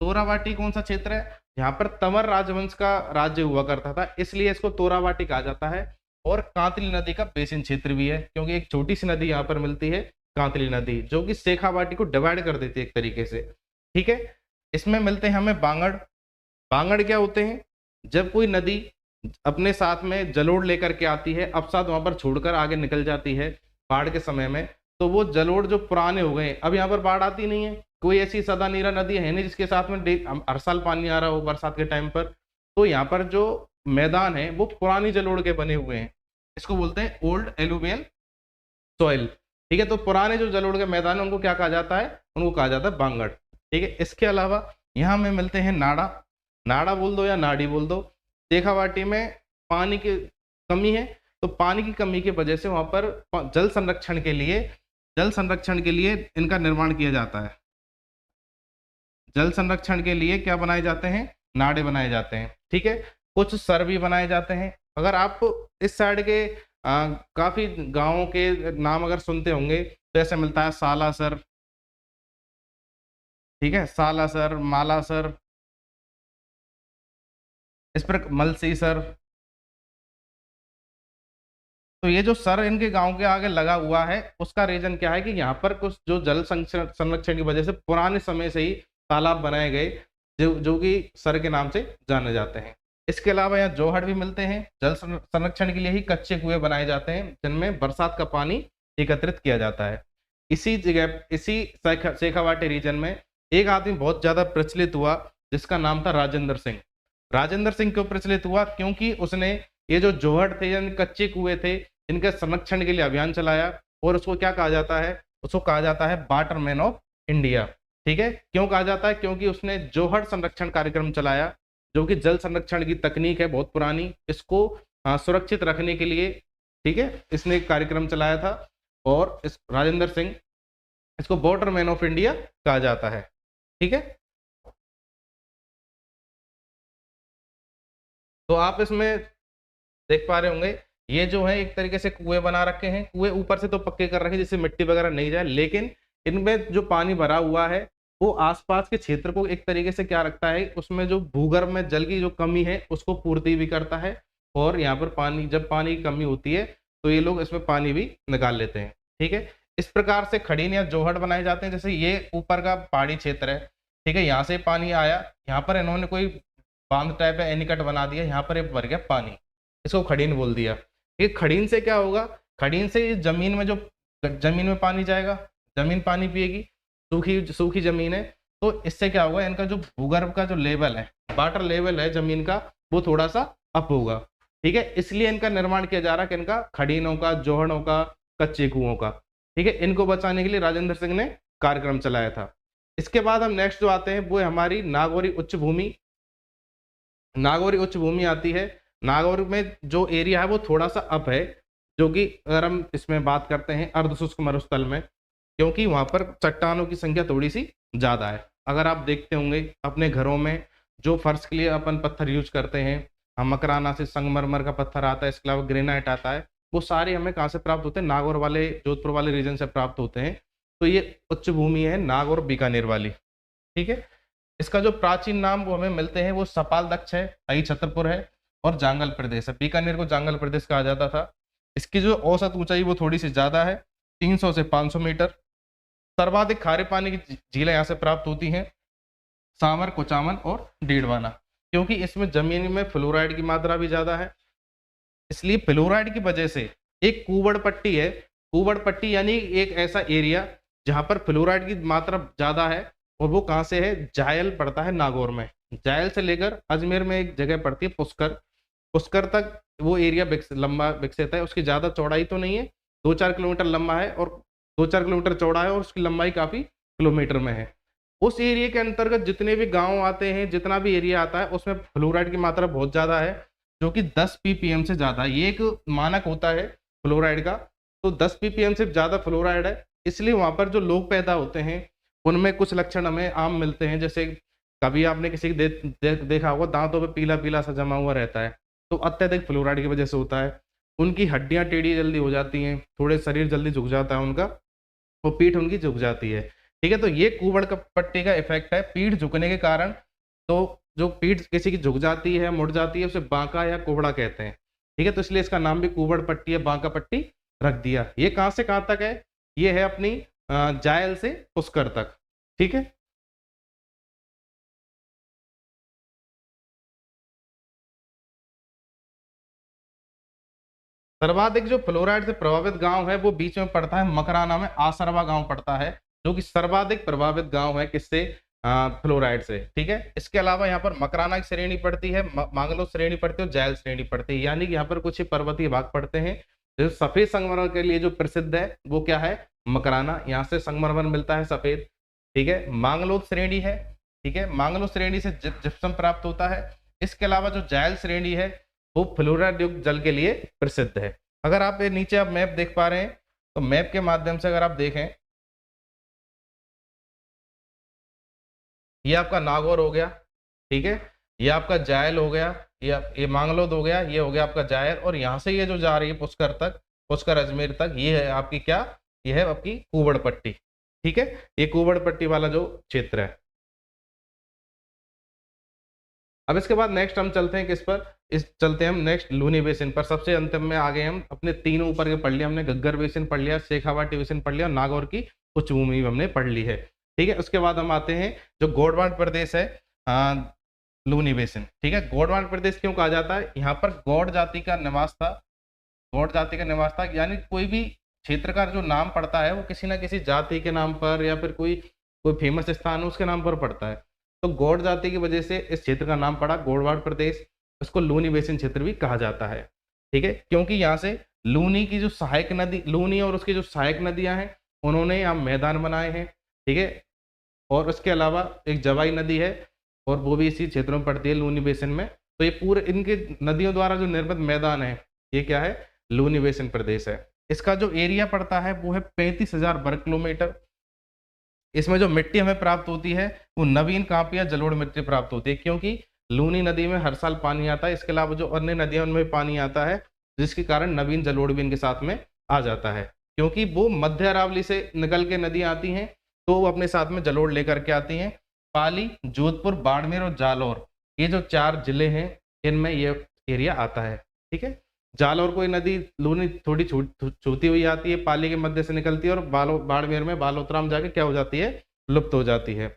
तोरावाटी कौन सा क्षेत्र है, यहाँ पर तंवर राजवंश का राज्य हुआ करता था, इसलिए इसको तोरावाटी कहा जाता है। और कांतली नदी का बेसिन क्षेत्र भी है, क्योंकि एक छोटी सी नदी यहाँ पर मिलती है, कांतली नदी, जो कि शेखावाटी को डिवाइड कर देती है एक तरीके से। ठीक है, इसमें मिलते हैं हमें बांगड़। बांगड़ क्या होते हैं, जब कोई नदी अपने साथ में जलोढ़ लेकर के आती है, अवसाद वहां पर छोड़कर आगे निकल जाती है बाढ़ के समय में, तो वो जलोढ़ जो पुराने हो गए, अब यहाँ पर बाढ़ आती नहीं है, कोई ऐसी सदा नीरा नदी है नहीं जिसके साथ में हर साल पानी आ रहा हो बरसात के टाइम पर। तो यहाँ पर जो मैदान है वो पुरानी जलोढ़ के बने हुए हैं, इसको बोलते हैं ओल्ड एलुवियल सॉइल। ठीक है, तो पुराने जो जलोढ़ के मैदान है उनको क्या कहा जाता है, उनको कहा जाता है बांगड़। ठीक है, इसके अलावा यहाँ में मिलते हैं नाड़ा, नाड़ा बोल दो या नाड़ी बोल दो। शेखावाटी में पानी की कमी है, तो पानी की कमी की वजह से वहां पर जल संरक्षण के लिए इनका निर्माण किया जाता है। जल संरक्षण के लिए क्या बनाए जाते हैं, नाड़े बनाए जाते हैं। ठीक है, कुछ सर भी बनाए जाते हैं। अगर आप इस साइड के काफी गांवों के नाम अगर सुनते होंगे तो ऐसे मिलता है सालासर, ठीक है, सालासर, मालासर, इस पर मलसी सर। तो ये जो सर इनके गांव के आगे लगा हुआ है उसका रीजन क्या है कि यहाँ पर कुछ जो जल संरक्षण की वजह से पुराने समय से ही तालाब बनाए गए जो कि सर के नाम से जाने जाते हैं। इसके अलावा यहाँ जोहड़ भी मिलते हैं। जल संरक्षण के लिए ही कच्चे कुएं बनाए जाते हैं जिनमें बरसात का पानी एकत्रित किया जाता है। इसी जगह, इसी शेखावाटी रीजन में एक आदमी बहुत ज्यादा प्रचलित हुआ जिसका नाम था राजेंद्र सिंह। राजेंद्र सिंह क्यों प्रचलित हुआ, क्योंकि उसने ये जो जोहड़ थे यानी कच्चे कुएं थे इनके संरक्षण के लिए अभियान चलाया, और उसको क्या कहा जाता है, उसको कहा जाता है वाटरमैन ऑफ इंडिया। ठीक है, क्यों कहा जाता है, क्योंकि उसने जोहड़ संरक्षण कार्यक्रम चलाया जो कि जल संरक्षण की तकनीक है बहुत पुरानी, इसको सुरक्षित रखने के लिए, ठीक है, इसने एक कार्यक्रम चलाया था। और इस राजेंद्र सिंह, इसको वाटरमैन ऑफ इंडिया कहा जाता है। ठीक है, तो आप इसमें देख पा रहे होंगे ये जो है एक तरीके से कुएं बना रखे हैं। कुएं ऊपर से तो पक्के कर रखे हैं जिससे मिट्टी वगैरह नहीं जाए, लेकिन इनमें जो पानी भरा हुआ है वो आसपास के क्षेत्र को एक तरीके से क्या रखता है, उसमें जो भूगर्भ में जल की जो कमी है उसको पूर्ति भी करता है। और यहाँ पर पानी, जब पानी की कमी होती है तो ये लोग इसमें पानी भी निकाल लेते हैं। ठीक है, इस प्रकार से खड़ीन या जोहड़ बनाए जाते हैं। जैसे ये ऊपर का पहाड़ी क्षेत्र है, ठीक है, यहाँ से पानी आया, यहाँ पर इन्होंने कोई बांध टाइप है एनीकट बना दिया, यहाँ पर भर गया पानी, इसको खड़ीन बोल दिया। ये खड़ीन से क्या होगा, खड़ीन से जमीन में, जो जमीन में पानी जाएगा, जमीन पानी पिएगी, सूखी सूखी जमीन है, तो इससे क्या होगा, इनका जो भूगर्भ का जो लेवल है, वाटर लेवल है जमीन का, वो थोड़ा सा अप होगा। ठीक है, इसलिए इनका निर्माण किया जा रहा है कि इनका खड़ीनों का, जोहड़ों का, कच्चे कुओं का। ठीक है, इनको बचाने के लिए राजेंद्र सिंह ने कार्यक्रम चलाया था। इसके बाद हम नेक्स्ट जो आते हैं वो है हमारी नागौरी उच्च भूमि। नागौरी उच्च भूमि आती है। नागौर में जो एरिया है वो थोड़ा सा अप है, जो कि अगर हम इसमें बात करते हैं अर्धशुष्क मरुस्थल में, क्योंकि वहां पर चट्टानों की संख्या थोड़ी सी ज्यादा है। अगर आप देखते होंगे अपने घरों में जो फर्श के लिए अपन पत्थर यूज करते हैं, हम मकराना से संगमरमर का पत्थर आता है, इसके अलावा ग्रेनाइट आता है, वो सारे हमें कहाँ से प्राप्त होते हैं, नागौर वाले, जोधपुर वाले रीजन से प्राप्त होते हैं। तो ये उच्च भूमि है नागौर बीकानेर वाली। ठीक है, इसका जो प्राचीन नाम वो हमें मिलते हैं वो सपाल दक्ष है, आई छतरपुर है, और जांगल प्रदेश है। बीकानेर को जांगल प्रदेश कहा जाता था। इसकी जो औसत ऊंचाई वो थोड़ी सी ज्यादा है, 300 से 500 मीटर। सर्वाधिक खारे पानी की झीलें यहाँ से प्राप्त होती हैं, सांवर, कुचामन और डीडवाना, क्योंकि इसमें जमीन में फ्लोराइड की मात्रा भी ज्यादा है। इसलिए फ्लोराइड की वजह से एक कुवड़ पट्टी है, कुवड़ पट्टी यानी एक ऐसा एरिया जहां पर फ्लोराइड की मात्रा ज्यादा है, और वो कहाँ से है, जायल पड़ता है नागौर में। जायल से लेकर अजमेर में एक जगह पड़ती है पुष्कर, पुष्कर तक वो एरिया लंबा विकसित है। उसकी ज्यादा चौड़ाई तो नहीं है, 2-4 किलोमीटर लंबा है और 2-4 किलोमीटर चौड़ा है, और उसकी लंबाई काफी किलोमीटर में है। उस एरिया के अंतर्गत जितने भी गांव आते हैं, जितना भी एरिया आता है, उसमें फ्लोराइड की मात्रा बहुत ज्यादा है, जो कि 10 ppm से ज्यादा है। ये एक मानक होता है फ्लोराइड का, तो 10 ppm से ज्यादा फ्लोराइड है। इसलिए वहां पर जो लोग पैदा होते हैं उनमें कुछ लक्षण हमें आम मिलते हैं। जैसे कभी आपने किसी देखा होगा दांतों पे पीला पीला सा जमा हुआ रहता है, तो अत्यधिक फ्लोराइड की वजह से होता है। उनकी हड्डियां टेढ़ी जल्दी हो जाती हैं, थोड़े शरीर जल्दी झुक जाता है उनका, वो पीठ उनकी झुक जाती है। ठीक है, तो ये कुवड़ का पट्टी का इफेक्ट है, पीठ झुकने के कारण। तो जो पीठ किसी की झुक जाती है, मुड़ जाती है, उसे बांका या कोबड़ा कहते हैं। ठीक है, तो इसलिए इसका नाम भी कुवड़ पट्टी या बांका पट्टी रख दिया। ये कहाँ से कहाँ तक है, ये है अपनी जायल से पुष्कर तक। ठीक है, सर्वाधिक जो फ्लोराइड से प्रभावित गांव है वो बीच में पड़ता है, मकराना में आसरवा गांव पड़ता है, जो कि सर्वाधिक प्रभावित गांव है किससे, फ्लोराइड से। ठीक है, इसके अलावा यहाँ पर मकराना की श्रेणी पड़ती है, मांगलो श्रेणी पड़ती है और जायल श्रेणी पड़ती है, यानी कि यहाँ पर कुछ ही पर्वतीय भाग पड़ते हैं। जो सफेद संगमरमर के लिए जो प्रसिद्ध है वो क्या है, मकराना, यहाँ से संगमरमर मिलता है सफेद। ठीक है, मांगलोद श्रेणी है। ठीक है, मांगलोद श्रेणी से जिप्सम प्राप्त होता है। इसके अलावा जो जायल श्रेणी है वो फ्लोराइड युक्त जल के लिए प्रसिद्ध है। अगर आप नीचे आप मैप देख पा रहे हैं तो मैप के माध्यम से अगर आप देखें, ये आपका नागौर हो गया। ठीक है, ये आपका जायल हो गया, ये मांगलोद हो गया, ये हो गया आपका जायल, और यहाँ से ये जो जा रही है पुष्कर तक, पुष्कर अजमेर तक, ये है आपकी क्या, ये है आपकी कुबड़ पट्टी। ठीक है, ये कुबड़ पट्टी वाला जो क्षेत्र है। अब इसके बाद नेक्स्ट हम चलते हैं किस पर, चलते हैं हम नेक्स्ट लूनी बेसिन पर। सबसे अंतिम में आ गए हम, अपने तीनों ऊपर के पढ़ लिया हमने, घग्गर बेसिन पढ़ लिया, शेखावाटी बेसिन पढ़ लिया, और नागौर की उच्च भूमि हमने पढ़ ली है। ठीक है, उसके बाद हम आते हैं जो गोंडवाना प्रदेश है, लूनी बेसिन। ठीक है, गोंडवाना प्रदेश क्यों कहा जाता है, यहाँ पर गौड़ जाति का निवास था। गौड़ जाति का निवास था, यानी कोई भी क्षेत्र का जो नाम पड़ता है वो किसी ना किसी जाति के नाम पर या फिर कोई फेमस स्थान है उसके नाम पर पड़ता है। तो गौड़ जाति की वजह से इस क्षेत्र का नाम पड़ा गोंडवाना प्रदेश। इसको लूनी बेसिन क्षेत्र भी कहा जाता है। ठीक है, क्योंकि यहाँ से लूनी की जो सहायक नदी, लूनी और उसकी जो सहायक नदियां हैं, उन्होंने यहाँ मैदान बनाए हैं। ठीक है, और उसके अलावा एक जवाई नदी है और वो भी इसी क्षेत्र में पड़ती है लूनी बेसिन में। तो ये पूरे इनके नदियों द्वारा जो निर्मित मैदान है, ये क्या है, लूनी बेसिन प्रदेश है। इसका जो एरिया पड़ता है वो है 35,000 वर्ग किलोमीटर। इसमें जो मिट्टी हमें प्राप्त होती है वो नवीन कांप या जलोढ़ मिट्टी प्राप्त होती है, क्योंकि लूनी नदी में हर साल पानी आता है। इसके अलावा जो अन्य नदियां उनमें पानी आता है, जिसके कारण नवीन जलोढ़ भी इनके साथ में आ जाता है। क्योंकि वो मध्य अरावली से निकल के नदियां आती हैं तो वो अपने साथ में जलोढ़ लेकर के आती हैं। पाली, जोधपुर, बाड़मेर और जालौर, ये जो 4 जिले हैं, इनमें ये एरिया आता है। ठीक है, जालौर कोई नदी लूनी थोड़ी छूती हुई आती है, पाली के मध्य से निकलती है, और बाड़मेर में बालोतरा में जाके क्या हो जाती है, लुप्त हो जाती है।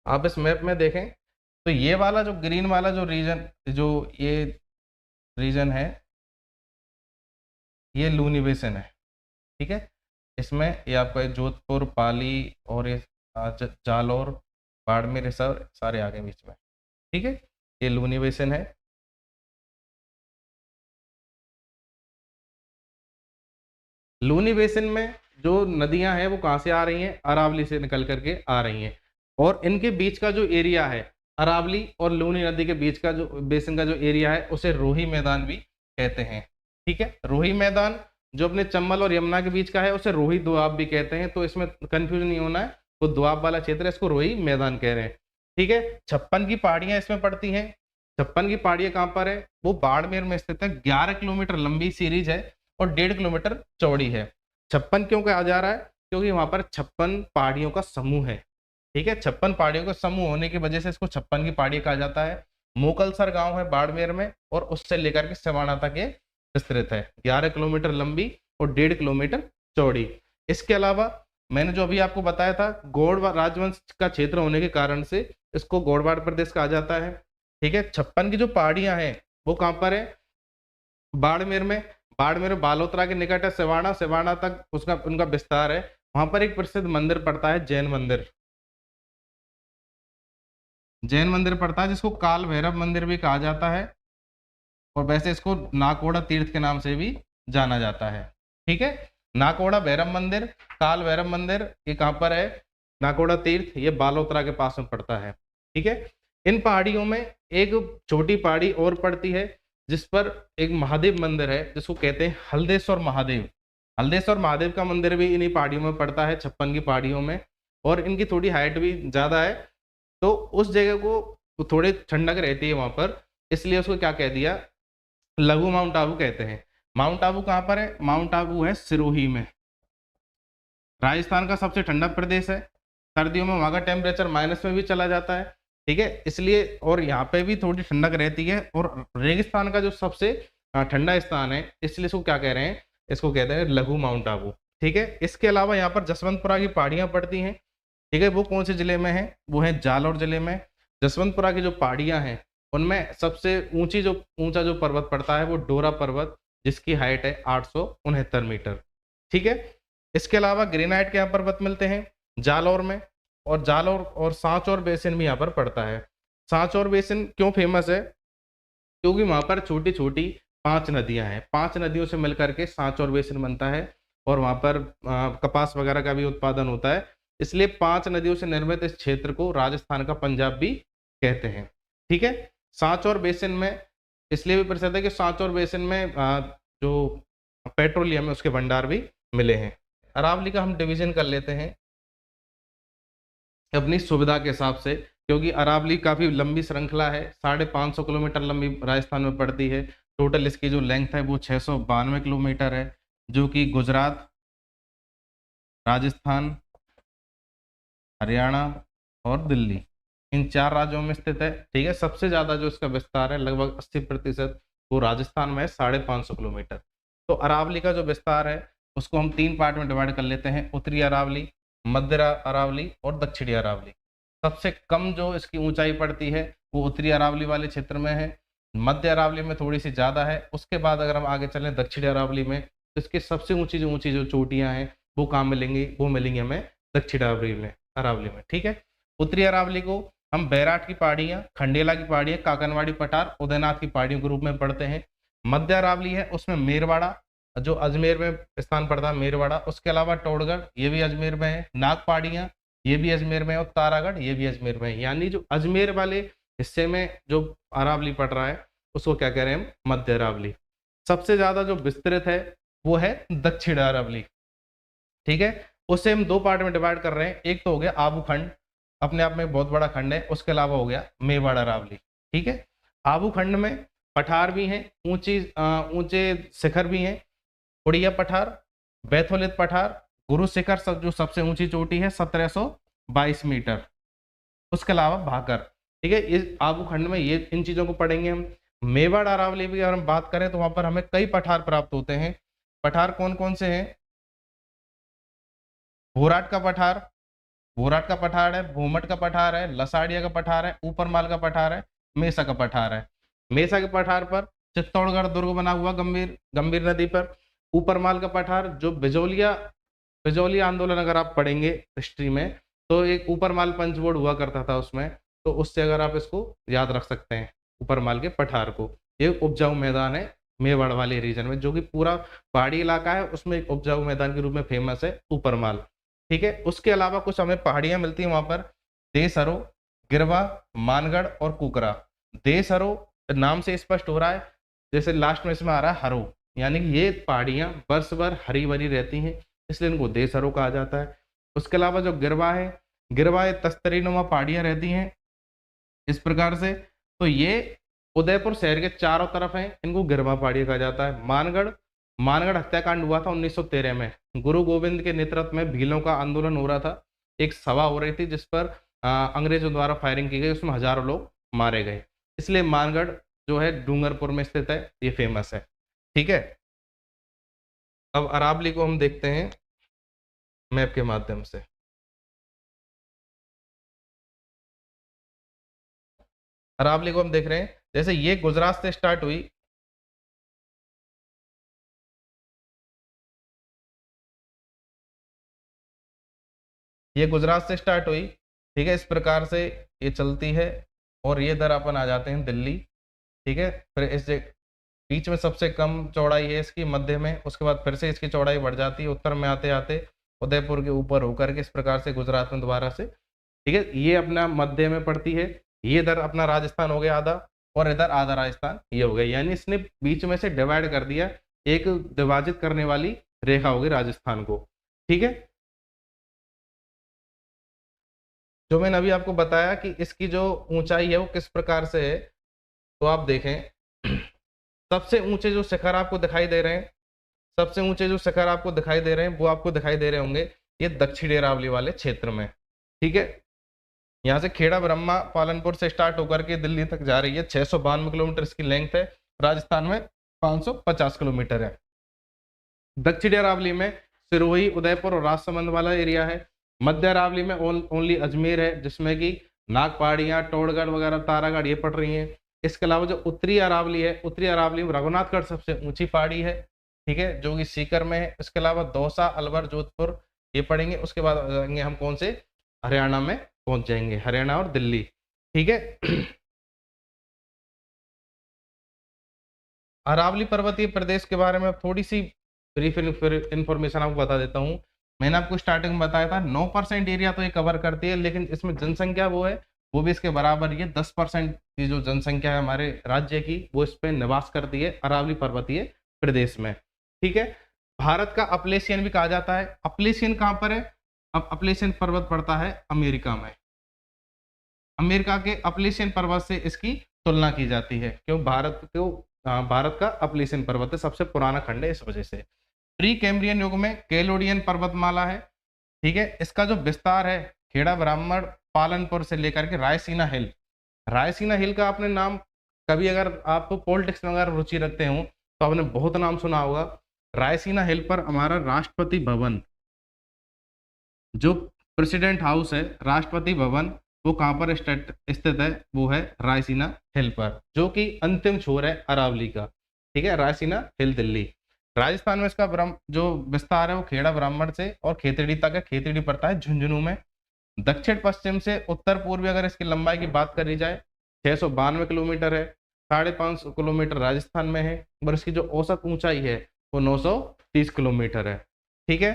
आप इस मैप में देखें तो ये वाला जो ग्रीन वाला जो रीजन, जो ये रीजन है, ये लूनी बेसिन है। ठीक है, इसमें ये आपका जोधपुर, पाली और ये जालौर, बाड़मेर, सारे आ गए बीच में। ठीक है, ये लूनी बेसिन है। लूनी बेसिन में जो नदियां हैं वो कहाँ से आ रही हैं, अरावली से निकल करके आ रही हैं, और इनके बीच का जो एरिया है, अरावली और लूनी नदी के बीच का जो बेसिन का जो एरिया है, उसे रोही मैदान भी कहते हैं। ठीक है, रोही मैदान जो अपने चंबल और यमुना के बीच का है उसे रोही दोआब भी कहते हैं, तो इसमें कंफ्यूजन नहीं होना है, वो दोआब वाला क्षेत्र है, इसको रोही मैदान कह रहे हैं। ठीक है, 56 की पहाड़ियां इसमें पड़ती हैं। 56 की पहाड़ियां कहाँ पर है, वो बाड़मेर में स्थित है। 11 किलोमीटर लंबी सीरीज है और 1.5 किलोमीटर चौड़ी है। 56 क्यों कहा जा रहा है, क्योंकि वहां पर 56 पहाड़ियों का समूह है। ठीक है, 56 पहाड़ियों का समूह होने की वजह से इसको 56 की पहाड़ी कहा जाता है। मोकलसर गांव है बाड़मेर में, और उससे लेकर के सिवाना तक ये विस्तृत है। 11 किलोमीटर लंबी और 1.5 किलोमीटर चौड़ी। इसके अलावा मैंने जो अभी आपको बताया था, गौड़ राजवंश का क्षेत्र होने के कारण से इसको गौड़वाड़ प्रदेश कहा जाता है। ठीक है, 56 की जो पहाड़ियां हैं वो कहाँ पर है, बाड़मेर में। बाड़मेर बालोतरा के निकट है सिवाना, सिवाना तक उसका उनका विस्तार है। वहां पर एक प्रसिद्ध मंदिर पड़ता है, जैन मंदिर। जैन मंदिर पड़ता है जिसको काल भैरव मंदिर भी कहा जाता है, और वैसे इसको नाकोड़ा तीर्थ के नाम से भी जाना जाता है। ठीक है, नाकोड़ा भैरव मंदिर, काल भैरव मंदिर, ये कहाँ पर है, नाकोड़ा तीर्थ, ये बालोतरा के पास में पड़ता है। ठीक है, इन पहाड़ियों में एक छोटी पहाड़ी और पड़ती है जिस पर एक महादेव मंदिर है, जिसको कहते हैं हल्देश्वर महादेव। हल्देश्वर महादेव का मंदिर भी इन्हीं पहाड़ियों में पड़ता है, 56 की पहाड़ियों में, और इनकी थोड़ी हाइट भी ज्यादा है, तो उस जगह को थोड़ी ठंडक रहती है वहां पर, इसलिए उसको क्या कह दिया, लघु माउंट आबू कहते हैं। माउंट आबू कहाँ पर है, माउंट आबू है सिरोही में। राजस्थान का सबसे ठंडा प्रदेश है, सर्दियों में वहां का टेम्परेचर माइनस में भी चला जाता है। ठीक है, इसलिए, और यहाँ पे भी थोड़ी ठंडक रहती है, और रेगिस्तान का जो सबसे ठंडा स्थान है, इसलिए इसको क्या कह रहे हैं, इसको कहते हैं लघु माउंट आबू। ठीक है, इसके अलावा यहाँ पर जसवंतपुरा की पहाड़ियां पड़ती हैं। ठीक है, वो कौन से जिले में है, वो है जालौर जिले में। जसवंतपुरा की जो पहाड़ियां हैं उनमें सबसे ऊंचा जो पर्वत पड़ता है वो डोरा पर्वत, जिसकी हाइट है 869 मीटर। ठीक है, इसके अलावा ग्रेनाइट के यहाँ पर्वत मिलते हैं जालौर में, और जालौर और सांचौर बेसिन भी यहाँ पर पड़ता है। सांचौर बेसिन क्यों फेमस है? क्योंकि वहां पर छोटी छोटी 5 नदियां हैं, 5 नदियों से मिलकर के सांचौर बेसिन बनता है और वहां पर कपास वगैरह का भी उत्पादन होता है। इसलिए 5 नदियों से निर्मित इस क्षेत्र को राजस्थान का पंजाब भी कहते हैं। ठीक है। सांचौर बेसिन में इसलिए भी प्रसिद्ध है कि सांचौर बेसिन में जो पेट्रोलियम है उसके भंडार भी मिले हैं। अरावली का हम डिवीजन कर लेते हैं अपनी सुविधा के हिसाब से, क्योंकि अरावली काफी लंबी श्रृंखला है, 550 किलोमीटर लंबी राजस्थान में पड़ती है। टोटल इसकी जो लेंथ है वो 692 किलोमीटर है, जो कि गुजरात, राजस्थान, हरियाणा और दिल्ली इन 4 राज्यों में स्थित है। ठीक है। सबसे ज्यादा जो इसका विस्तार है लगभग 80% वो राजस्थान में है, 550 किलोमीटर। तो अरावली का जो विस्तार है उसको हम 3 पार्ट में डिवाइड कर लेते हैं, उत्तरी अरावली, मध्य अरावली और दक्षिणी अरावली। सबसे कम जो इसकी ऊंचाई पड़ती है वो उत्तरी अरावली वाले क्षेत्र में है, मध्य अरावली में थोड़ी सी ज्यादा है। उसके बाद अगर हम आगे चलें दक्षिणी अरावली में, तो इसकी सबसे ऊंची जो चोटियां हैं वो कहाँ मिलेंगी? वो मिलेंगी हमें दक्षिण अरावली में। ठीक है। उत्तरी अरावली को हम बैराट की पहाड़ियां, खंडेला की पहाड़ियां, काकनवाड़ी पठार, उदयनाथ की पहाड़ियों के रूप में पढ़ते हैं। मध्य अरावली है उसमें मेरवाड़ा जो अजमेर में स्थान पड़ता है, मेरवाड़ा, उसके अलावा टोडगढ़ ये भी अजमेर में है, नाग पहाड़ियां ये भी अजमेर में है और तारागढ़ ये भी अजमेर में है। यानी जो अजमेर वाले हिस्से में जो अरावली पड़ रहा है उसको क्या कह रहे हैं हम? मध्य अरावली। सबसे ज्यादा जो विस्तृत है वो है दक्षिण अरावली। ठीक है। उसे हम 2 पार्ट में डिवाइड कर रहे हैं, एक तो हो गया आबू खंड, अपने आप में बहुत बड़ा खंड है, उसके अलावा हो गया मेवाड़ अरावली। ठीक है। आबू खंड में पठार भी हैं, ऊंचे शिखर भी हैं, उड़िया पठार, बैथोलित पठार, गुरु शिखर जो सबसे ऊंची चोटी है 1722 मीटर, उसके अलावा भाकर। ठीक है। इस आबू खंड में ये इन चीजों को पढ़ेंगे हम। मेवाड़ अरावली भी अगर हम बात करें तो वहां पर हमें कई पठार प्राप्त होते हैं। पठार कौन कौन से हैं? भोराट का पठार, भोराट का पठार है, भूमट का पठार है, लसाड़िया का पठार है, ऊपरमाल का पठार है, मेसा का पठार है। मेसा के पठार पर चित्तौड़गढ़ दुर्ग बना हुआ गंभीर नदी पर। ऊपरमाल का पठार जो बिजौलिया आंदोलन अगर आप पढ़ेंगे हिस्ट्री में तो एक ऊपरमाल पंचवोड़ हुआ करता था उसमें, तो उससे अगर आप इसको याद रख सकते हैं ऊपरमाल के पठार को। ये उपजाऊ मैदान है मेवाड़ वाले रीजन में, जो कि पूरा पहाड़ी इलाका है उसमें एक उपजाऊ मैदान के रूप में फेमस है ऊपरमाल। ठीक है। उसके अलावा कुछ हमें पहाड़ियां मिलती हैं वहां पर, देसहरो, गिरवा, मानगढ़ और कुकरा। देसहरो नाम से स्पष्ट हो रहा है, जैसे लास्ट में इसमें आ रहा है हरो, यानी कि ये पहाड़ियां वर्ष भर हरी भरी रहती हैं, इसलिए इनको देसहरो कहा जाता है। उसके अलावा जो गिरवा है, गिरवा तस्तरीनुमा पहाड़ियां रहती हैं इस प्रकार से, तो ये उदयपुर शहर के चारों तरफ हैं, इनको गिरवा पहाड़ियां कहा जाता है। मानगढ़ हत्याकांड हुआ था 1913 में, गुरु गोविंद के नेतृत्व में भीलों का आंदोलन हो रहा था, एक सभा हो रही थी जिस पर अंग्रेजों द्वारा फायरिंग की गई, उसमें हजारों लोग मारे गए, इसलिए मानगढ़ जो है डूंगरपुर में स्थित है, ये फेमस है। ठीक है। अब अरावली को हम देखते हैं मैप के माध्यम से। अरावली को हम देख रहे हैं, जैसे ये गुजरात से स्टार्ट हुई, ये गुजरात से स्टार्ट हुई। ठीक है। इस प्रकार से ये चलती है और ये इधर अपन आ जाते हैं दिल्ली। ठीक है। फिर इस बीच में सबसे कम चौड़ाई है इसकी मध्य में, उसके बाद फिर से इसकी चौड़ाई बढ़ जाती है, उत्तर में आते आते उदयपुर के ऊपर होकर के इस प्रकार से गुजरात में दोबारा से। ठीक है। ये अपना मध्य में पड़ती है, ये इधर अपना राजस्थान हो गया आधा और इधर आधा राजस्थान ये हो गया, यानी इसने बीच में से डिवाइड कर दिया, एक विभाजित करने वाली रेखा होगी राजस्थान को। ठीक है। जो मैंने अभी आपको बताया कि इसकी जो ऊंचाई है वो किस प्रकार से है, तो आप देखें सबसे ऊंचे जो शिखर आपको दिखाई दे रहे हैं, सबसे ऊंचे जो शिखर आपको दिखाई दे रहे हैं वो आपको दिखाई दे रहे होंगे ये दक्षिणी अरावली वाले क्षेत्र में। ठीक है। यहाँ से खेड़ा ब्रह्मा पालनपुर से स्टार्ट होकर के दिल्ली तक जा रही है, 692 किलोमीटर इसकी लेंथ है, राजस्थान में 550 किलोमीटर है। दक्षिणी अरावली में सिरोही, उदयपुर और राजसमंद वाला एरिया है। मध्य अरावली में ओनली अजमेर है, जिसमें कि नाग पहाड़ियां, टोडगढ़ वगैरह, तारागढ़ ये पड़ रही हैं। इसके अलावा जो उत्तरी अरावली है, उत्तरी अरावली में रघुनाथगढ़ सबसे ऊंची पहाड़ी है। ठीक है, जो कि सीकर में है। इसके अलावा दौसा, अलवर, जोधपुर ये पढ़ेंगे। उसके बाद आएंगे हम कौन से? हरियाणा में पहुंच जाएंगे, हरियाणा और दिल्ली। ठीक है। अरावली पर्वतीय प्रदेश के बारे में थोड़ी सी ब्रीफ इंफॉर्मेशन आपको बता देता हूँ। मैंने आपको स्टार्टिंग में बताया था 9% एरिया तो ये कवर करती है, लेकिन इसमें जनसंख्या वो है वो भी इसके बराबर ही है। 10% की जो जनसंख्या है हमारे राज्य की वो इस पे निवास करती है अरावली पर्वतीय प्रदेश में। ठीक है। भारत का अपलेशियन भी कहा जाता है। अपलेशियन कहाँ पर है? अब अपलेशियन पर्वत पड़ता है अमेरिका में। अमेरिका के अपलेशियन पर्वत से इसकी तुलना की जाती है, क्यों? भारत का अपलेशियन पर्वत है, सबसे पुराना खंड है इस वजह से। प्री कैम्ब्रियन युग में कैलोडियन पर्वतमाला है। ठीक है। इसका जो विस्तार है खेड़ा ब्राह्मण पालनपुर से लेकर के रायसीना हिल, रायसीना हिल का आपने नाम कभी, अगर आप पॉलिटिक्स में अगर रुचि रखते हो तो आपने बहुत नाम सुना होगा। रायसीना हिल पर हमारा राष्ट्रपति भवन, जो प्रेसिडेंट हाउस है, राष्ट्रपति भवन, वो कहाँ पर स्थित है? वो है रायसीना हिल पर, जो कि अंतिम छोर है अरावली का। ठीक है। रायसीना हिल दिल्ली। राजस्थान में इसका जो विस्तार है वो खेड़ा ब्राह्मण से और खेतड़ी तक है। खेतड़ी पड़ता है झुंझुनू में। दक्षिण पश्चिम से उत्तर पूर्वी अगर इसकी लंबाई की बात करी जाए 692 किलोमीटर है। 550 किलोमीटर राजस्थान में है, और इसकी जो औसत ऊंचाई है वो 930 किलोमीटर है। ठीक है।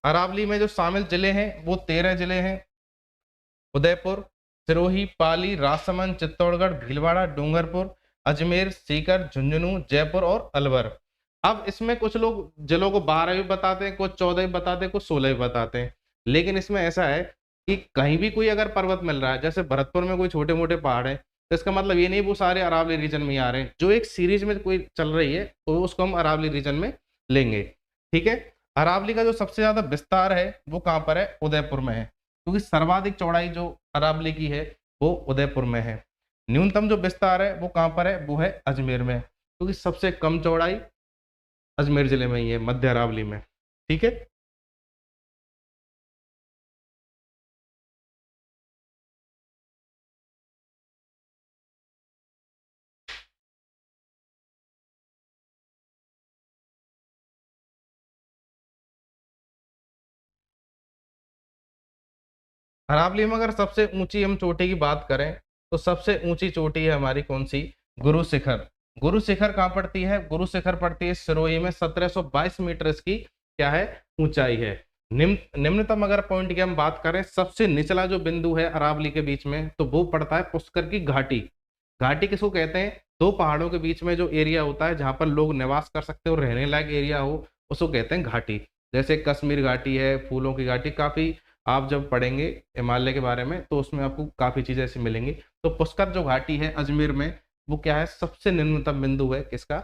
अरावली में जो शामिल जिले हैं वो 13 जिले हैं। उदयपुर, सिरोही, पाली, राजसमंद, चित्तौड़गढ़, भीलवाड़ा, डूंगरपुर, अजमेर, सीकर, झुंझुनू, जयपुर और अलवर। अब इसमें कुछ लोग जिलों को 12 भी बताते हैं, कुछ 14 भी बताते हैं, कुछ 16 भी बताते हैं। लेकिन इसमें ऐसा है कि कहीं भी कोई अगर पर्वत मिल रहा है, जैसे भरतपुर में कोई छोटे मोटे पहाड़ है, तो इसका मतलब ये नहीं वो सारे अरावली रीजन में ही आ रहे हैं। जो एक सीरीज में कोई चल रही है तो उसको हम अरावली रीजन में लेंगे। ठीक है। अरावली का जो सबसे ज्यादा विस्तार है वो कहाँ पर है? उदयपुर में है, क्योंकि सर्वाधिक चौड़ाई जो अरावली की है वो उदयपुर में है। न्यूनतम जो विस्तार है वो कहाँ पर है? वो है अजमेर में, क्योंकि सबसे कम चौड़ाई अजमेर जिले में ही है, मध्य अरावली में। ठीक है। अरावली में अगर सबसे ऊंची हम चोटी की बात करें तो सबसे ऊंची चोटी है हमारी कौन सी? गुरु शिखर। गुरु शिखर कहाँ पड़ती है? गुरु शिखर पड़ती है सिरोही में। 1722 मीटर इसकी क्या है? ऊंचाई है। निम्नतम अगर पॉइंट की हम बात करें, सबसे निचला जो बिंदु है अरावली के बीच में, तो वो पड़ता है पुष्कर की घाटी। घाटी किसको कहते हैं? दो पहाड़ों के बीच में जो एरिया होता है जहां पर लोग निवास कर सकते हो, रहने लायक एरिया हो, उसको कहते हैं घाटी। जैसे कश्मीर घाटी है, फूलों की घाटी, काफी आप जब पढ़ेंगे हिमालय के बारे में तो उसमें आपको काफी चीजें ऐसी मिलेंगी। तो पुष्कर जो घाटी है अजमेर में, वो क्या है? सबसे निम्नतम बिंदु है किसका?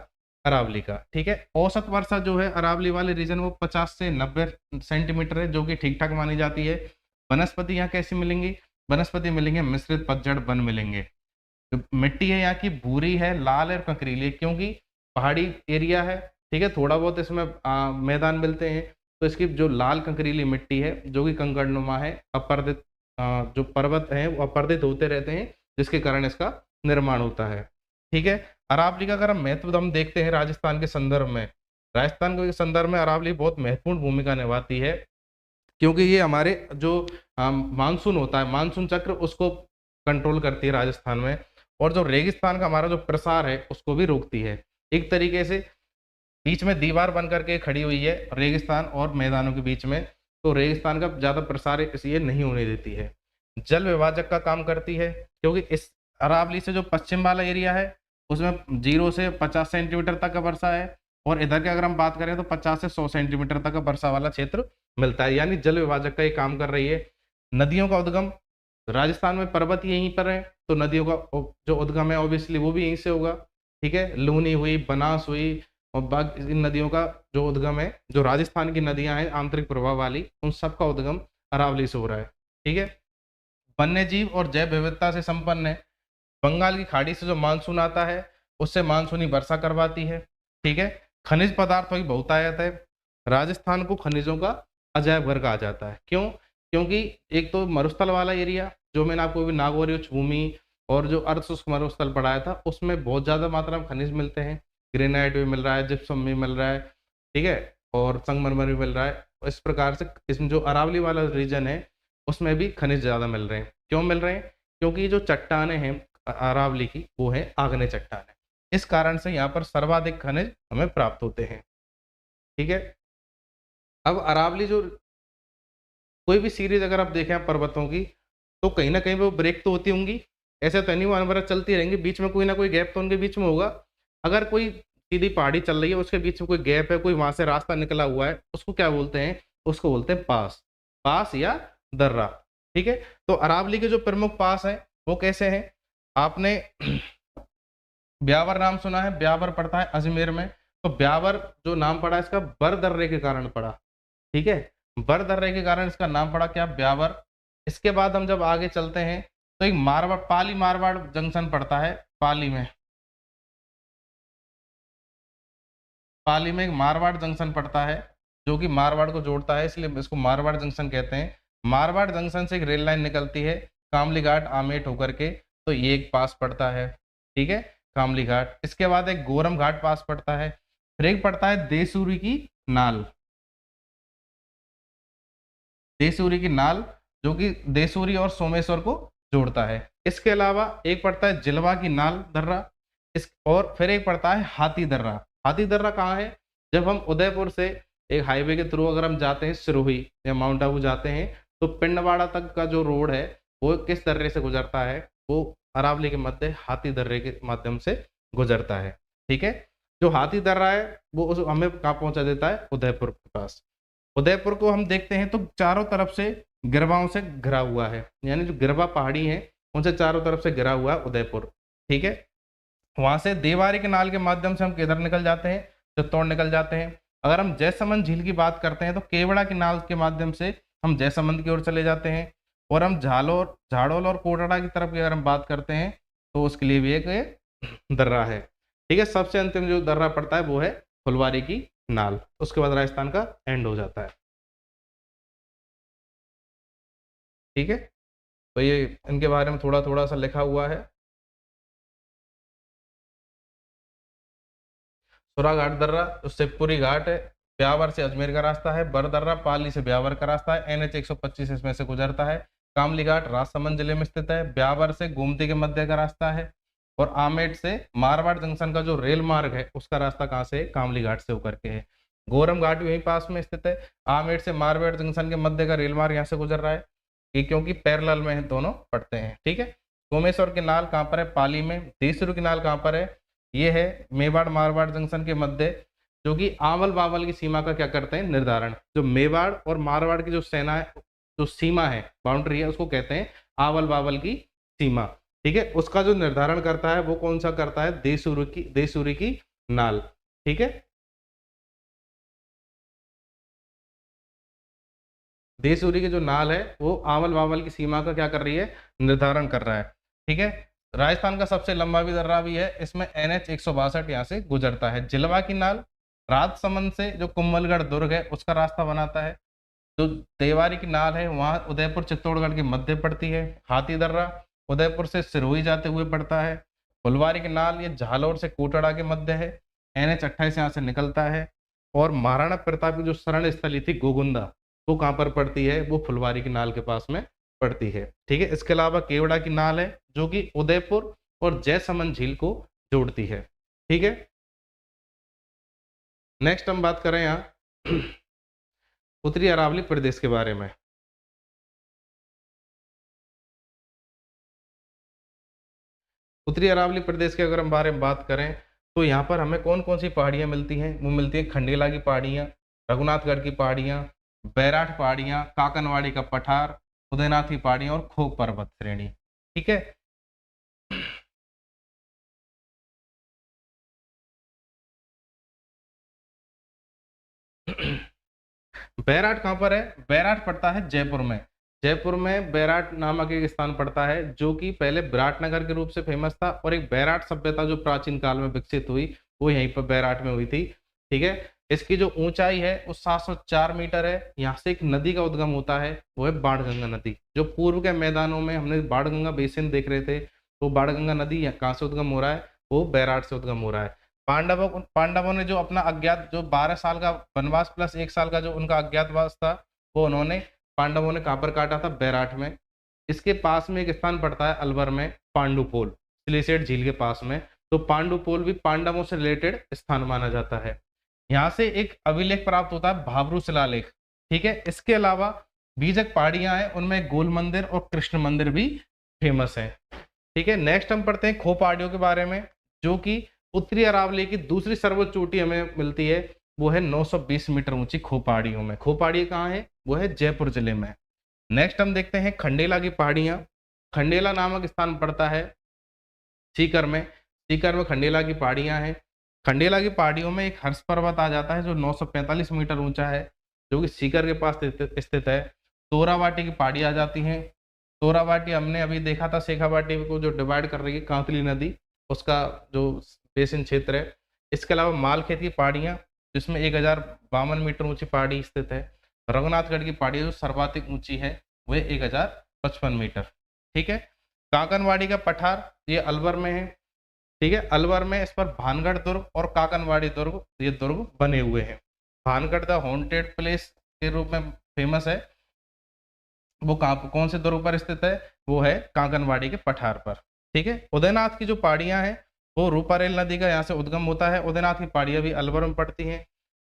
अरावली का। ठीक है। औसत वर्षा जो है अरावली वाले रीजन वो 50 से 90 सेंटीमीटर है, जो कि ठीक ठाक मानी जाती है। वनस्पति यहाँ कैसी मिलेंगी? वनस्पति मिलेंगे मिश्रित पतझड़ वन मिलेंगे। जो मिट्टी है यहाँ की भूरी है, लाल है और कंकरीली, क्योंकि पहाड़ी एरिया है। ठीक है। थोड़ा बहुत इसमें मैदान मिलते हैं, तो इसकी जो लाल कंकरीली मिट्टी है जो कि कंकड़नुमा है, अपर्दित जो पर्वत हैं वो अपर्दित होते रहते हैं, जिसके कारण इसका निर्माण होता है। ठीक है। अरावली का अगर हम महत्व हम देखते हैं राजस्थान के संदर्भ में, राजस्थान के संदर्भ में अरावली बहुत महत्वपूर्ण भूमिका निभाती है, क्योंकि ये हमारे जो मानसून होता है, मानसून चक्र, उसको कंट्रोल करती है राजस्थान में। और जो रेगिस्तान का हमारा जो प्रसार है उसको भी रोकती है। एक तरीके से बीच में दीवार बन करके खड़ी हुई है रेगिस्तान और मैदानों के बीच में, तो रेगिस्तान का ज्यादा प्रसार इसलिए नहीं होने देती है। जल विभाजक का काम करती है, क्योंकि इस अरावली से जो पश्चिम वाला एरिया है उसमें 0 से 50 सेंटीमीटर तक का वर्षा है, और इधर की अगर हम बात करें तो 50 से 100 सेंटीमीटर तक का वर्षा वाला क्षेत्र मिलता है, यानी जल विभाजक का ये काम कर रही है। नदियों का उद्गम, राजस्थान में पर्वत यहीं पर है, तो नदियों का जो उद्गम है ऑब्वियसली वो भी यहीं से होगा। ठीक है। लूनी हुई, बनास हुई, और बाकी इन नदियों का जो उद्गम है, जो राजस्थान की नदियां हैं आंतरिक प्रवाह वाली, उन सब का उद्गम अरावली से हो रहा है। ठीक है। वन्य जीव और जैव विविधता से संपन्न है। बंगाल की खाड़ी से जो मानसून आता है उससे मानसूनी वर्षा करवाती है। ठीक है। खनिज पदार्थों की बहुतायत है। राजस्थान को खनिजों का अजायब घर कहा जाता है। क्यों? क्योंकि एक तो मरुस्थल वाला एरिया, जो मैंने आपको अभी नागौर उच्च भूमि और जो अर्ध शुष्क मरुस्थल पढ़ाया था, उसमें बहुत ज्यादा मात्रा में खनिज मिलते हैं। ग्रेनाइट भी मिल रहा है, जिप्सम भी मिल रहा है। ठीक है। और संगमरमर भी मिल रहा है। इस प्रकार से इसमें जो अरावली वाला रीजन है उसमें भी खनिज ज़्यादा मिल रहे हैं। क्यों मिल रहे हैं? क्योंकि ये जो चट्टानें हैं अरावली की, वो है आग्नेय चट्टानें। इस कारण से यहाँ पर सर्वाधिक खनिज हमें प्राप्त होते हैं। ठीक है। अब अरावली जो कोई भी सीरीज अगर आप देखें आप पर्वतों की, तो कहीं ना कहीं वो ब्रेक तो होती होंगी, ऐसे तो नहीं वो अनवरत चलती रहेंगी, बीच में कोई ना कोई गैप तो उनके बीच में होगा। अगर कोई सीधी पहाड़ी चल रही है, उसके बीच में कोई गैप है, कोई वहां से रास्ता निकला हुआ है, उसको क्या बोलते हैं? उसको बोलते हैं पास, पास या दर्रा। ठीक है। तो अरावली के जो प्रमुख पास हैं वो कैसे हैं? आपने ब्यावर नाम सुना है? ब्यावर पड़ता है अजमेर में। तो ब्यावर जो नाम पड़ा इसका बर दर्रे के कारण पड़ा। ठीक है। बर दर्रे के कारण इसका नाम पड़ा क्या? ब्यावर। इसके बाद हम जब आगे चलते हैं तो एक मारवाड़, पाली मारवाड़ जंक्शन पड़ता है। पाली में एक मारवाड़ जंक्शन पड़ता है जो कि मारवाड़ को जोड़ता है, इसलिए इसको मारवाड़ जंक्शन कहते हैं। मारवाड़ जंक्शन से एक रेल लाइन निकलती है कामली घाट आमेट होकर के, तो ये एक पास पड़ता है। ठीक है, कामली घाट। इसके बाद एक गोरम घाट पास पड़ता है। फिर एक पड़ता है देसूरी की नाल। देसूरी की नाल जो कि देसूरी और सोमेश्वर को जोड़ता है। इसके अलावा एक पड़ता है जिलवा की नाल दर्रा। इस और फिर एक पड़ता है हाथी दर्रा। हाथी दर्रा कहाँ है? जब हम उदयपुर से एक हाईवे के थ्रू अगर हम जाते हैं सिरोही या माउंट आबू जाते हैं, तो पिंडवाड़ा तक का जो रोड है वो किस दर्रे से गुजरता है? वो अरावली के मध्य हाथी दर्रे के माध्यम से गुजरता है। ठीक है। जो हाथी दर्रा है वो हमें कहाँ पहुंचा देता है? उदयपुर के पास। उदयपुर को हम देखते हैं तो चारों तरफ से गिरवाओं से घिरा हुआ है, यानी जो गिरवा पहाड़ी है उनसे चारों तरफ से घिरा हुआ है उदयपुर। ठीक है। वहां से देवारी के नाल के माध्यम से हम किधर निकल जाते हैं? चित्तौड़ निकल जाते हैं। अगर हम जयसमंद झील की बात करते हैं तो केवड़ा के नाल के माध्यम से हम जयसमंद की ओर चले जाते हैं। और हम झाड़ोल और कोटड़ा की तरफ की अगर हम बात करते हैं तो उसके लिए भी एक दर्रा है। ठीक है। सबसे अंतिम जो दर्रा पड़ता है वो है फुलवारी की नाल। उसके बाद राजस्थान का एंड हो जाता है। ठीक है। तो ये इनके बारे में थोड़ा थोड़ा सा लिखा हुआ है। सुरा घाट दर्रा जो शिवपुरी घाट है, ब्यावर से अजमेर का रास्ता है। बर दर्रा पाली से ब्यावर का रास्ता है, NH 125 इसमें से गुजरता है। कामली घाट राजसमंद जिले में स्थित है। ब्यावर से गोमती के मध्य का रास्ता है। और आमेट से मारवाड़ जंक्शन का जो रेल मार्ग है उसका रास्ता कहाँ से है? कामली घाट से होकर के है। गोरम घाट भी वहीं पास में स्थित है। आमेट से मारवाड़ जंक्शन के मध्य का रेल मार्ग यहाँ से गुजर रहा है, ये क्योंकि पैरेलल में दोनों पड़ते हैं। ठीक है। सोमेश्वर के नाल कहाँ पर है? पाली में। देसरू की नाल कहाँ पर है? ये है मेवाड़ मारवाड़ जंक्शन के मध्य, जो कि आवल बावल की सीमा का क्या करते हैं? निर्धारण। जो मेवाड़ और मारवाड़ की जो सेना है, जो सीमा है, बाउंड्री है, उसको कहते हैं आवल बावल की सीमा। ठीक है। उसका जो निर्धारण करता है वो कौन सा करता है? देसूरी की नाल। ठीक है। देसूरी की जो नाल है वो आवल बावल की सीमा का क्या कर रही है? निर्धारण कर रहा है। ठीक है। राजस्थान का सबसे लंबा भी दर्रा भी है, इसमें NH 162 यहाँ से गुजरता है। जिलवा की नाल राजसमंद से जो कुंभलगढ़ दुर्ग है उसका रास्ता बनाता है। जो देवारी की नाल है वहाँ उदयपुर चित्तौड़गढ़ के मध्य पड़ती है। हाथी दर्रा उदयपुर से सिरोही जाते हुए पड़ता है। फुलवारी की नाल ये झालोर से कोटड़ा के मध्य है। NH 28 यहाँ से निकलता है। और महाराणा प्रताप की जो शरण स्थली थी गोगुंदा, वो कहाँ पर पड़ती है? वो फुलवारी की नाल के पास में पड़ती है। ठीक है। इसके अलावा केवड़ा की नाल है जो कि उदयपुर और जयसमंद झील को जोड़ती है। ठीक है। नेक्स्ट हम बात करें यहाँ उत्तरी अरावली प्रदेश के बारे में। उत्तरी अरावली प्रदेश के अगर हम बारे में बात करें तो यहाँ पर हमें कौन कौन सी पहाड़ियाँ मिलती हैं? वो मिलती हैं खंडेला की पहाड़ियाँ, रघुनाथगढ़ की पहाड़ियाँ, बैराठ पहाड़ियाँ, काकनवाड़ी का पठार, उदयनाथ की पहाड़ियाँ और खोग पर्वत श्रेणी। ठीक है। बैराठ कहाँ पर है? बैराठ पड़ता है जयपुर में। जयपुर में बैराठ नामक एक स्थान पड़ता है जो कि पहले विराटनगर के रूप से फेमस था, और एक बैराठ सभ्यता जो प्राचीन काल में विकसित हुई वो यहीं पर बैराठ में हुई थी। ठीक है। इसकी जो ऊंचाई है वो 704 मीटर है। यहाँ से एक नदी का उद्गम होता है, वो है बाणगंगा नदी। जो पूर्व के मैदानों में हमने बाणगंगा बेसिन देख रहे थे, तो बाणगंगा नदी कहाँ से उद्गम हो रहा है? वो बैराठ से उद्गम हो रहा है। पांडवों ने जो अपना अज्ञात जो 12 साल का वनवास प्लस 1 साल का जो उनका अज्ञातवास था, वो उन्होंने पांडवों ने कहाँ पर काटा था? बैराठ में। इसके पास में एक स्थान पड़ता है अलवर में, पांडुपोल, सिलिसेट झील के पास में। तो पांडुपोल भी पांडवों से रिलेटेड स्थान माना जाता है। यहाँ से एक अभिलेख प्राप्त होता है, भाबरू शिलालेख। ठीक है, इसके अलावा बीजक पहाड़ियां हैं, उनमें गोल मंदिर और कृष्ण मंदिर भी फेमस है। ठीक है, नेक्स्ट हम पढ़ते हैं खो पहाड़ियों के बारे में, जो कि उत्तरी अरावली की दूसरी सर्वोच्च चोटी हमें मिलती है। वो है 920 मीटर ऊंची खो पहाड़ियों में। खो पहाड़ी कहाँ है? वो है जयपुर जिले में। नेक्स्ट हम देखते हैं खंडेला की पहाड़ियां। खंडेला नामक स्थान पड़ता है सीकर में। सीकर में खंडेला की पहाड़ियां हैं। खंडेला की पहाड़ियों में एक हर्ष पर्वत आ जाता है जो 945 मीटर ऊंचा है, जो कि सीकर के पास स्थित है। तोरावाटी की पहाड़ी आ जाती हैं। तोरावाटी हमने अभी देखा था, शेखावाटी को जो डिवाइड कर रही है कांतली नदी, उसका जो बेसिन क्षेत्र है। इसके अलावा मालखेत की पहाड़ियां, जिसमें 1052 मीटर ऊंची पहाड़ी स्थित है। रघुनाथगढ़ की पहाड़ी जो सर्वाधिक ऊंची है वह 1055 मीटर। ठीक है, काकनवाड़ी का पठार ये अलवर में है। ठीक है, अलवर में इस पर भानगढ़ दुर्ग और काकनवाड़ी दुर्ग, ये दुर्ग बने हुए हैं। भानगढ़ द हॉन्टेड प्लेस के रूप में फेमस है। वो कौन से दुर्ग पर स्थित है? वो है काकनवाड़ी के पठार पर। ठीक है, उदयनाथ की जो पहाड़ियां हैं वो रूपारेल नदी का यहाँ से उद्गम होता है। उदयनाथ की पहाड़ियां भी अलवर में पड़ती हैं।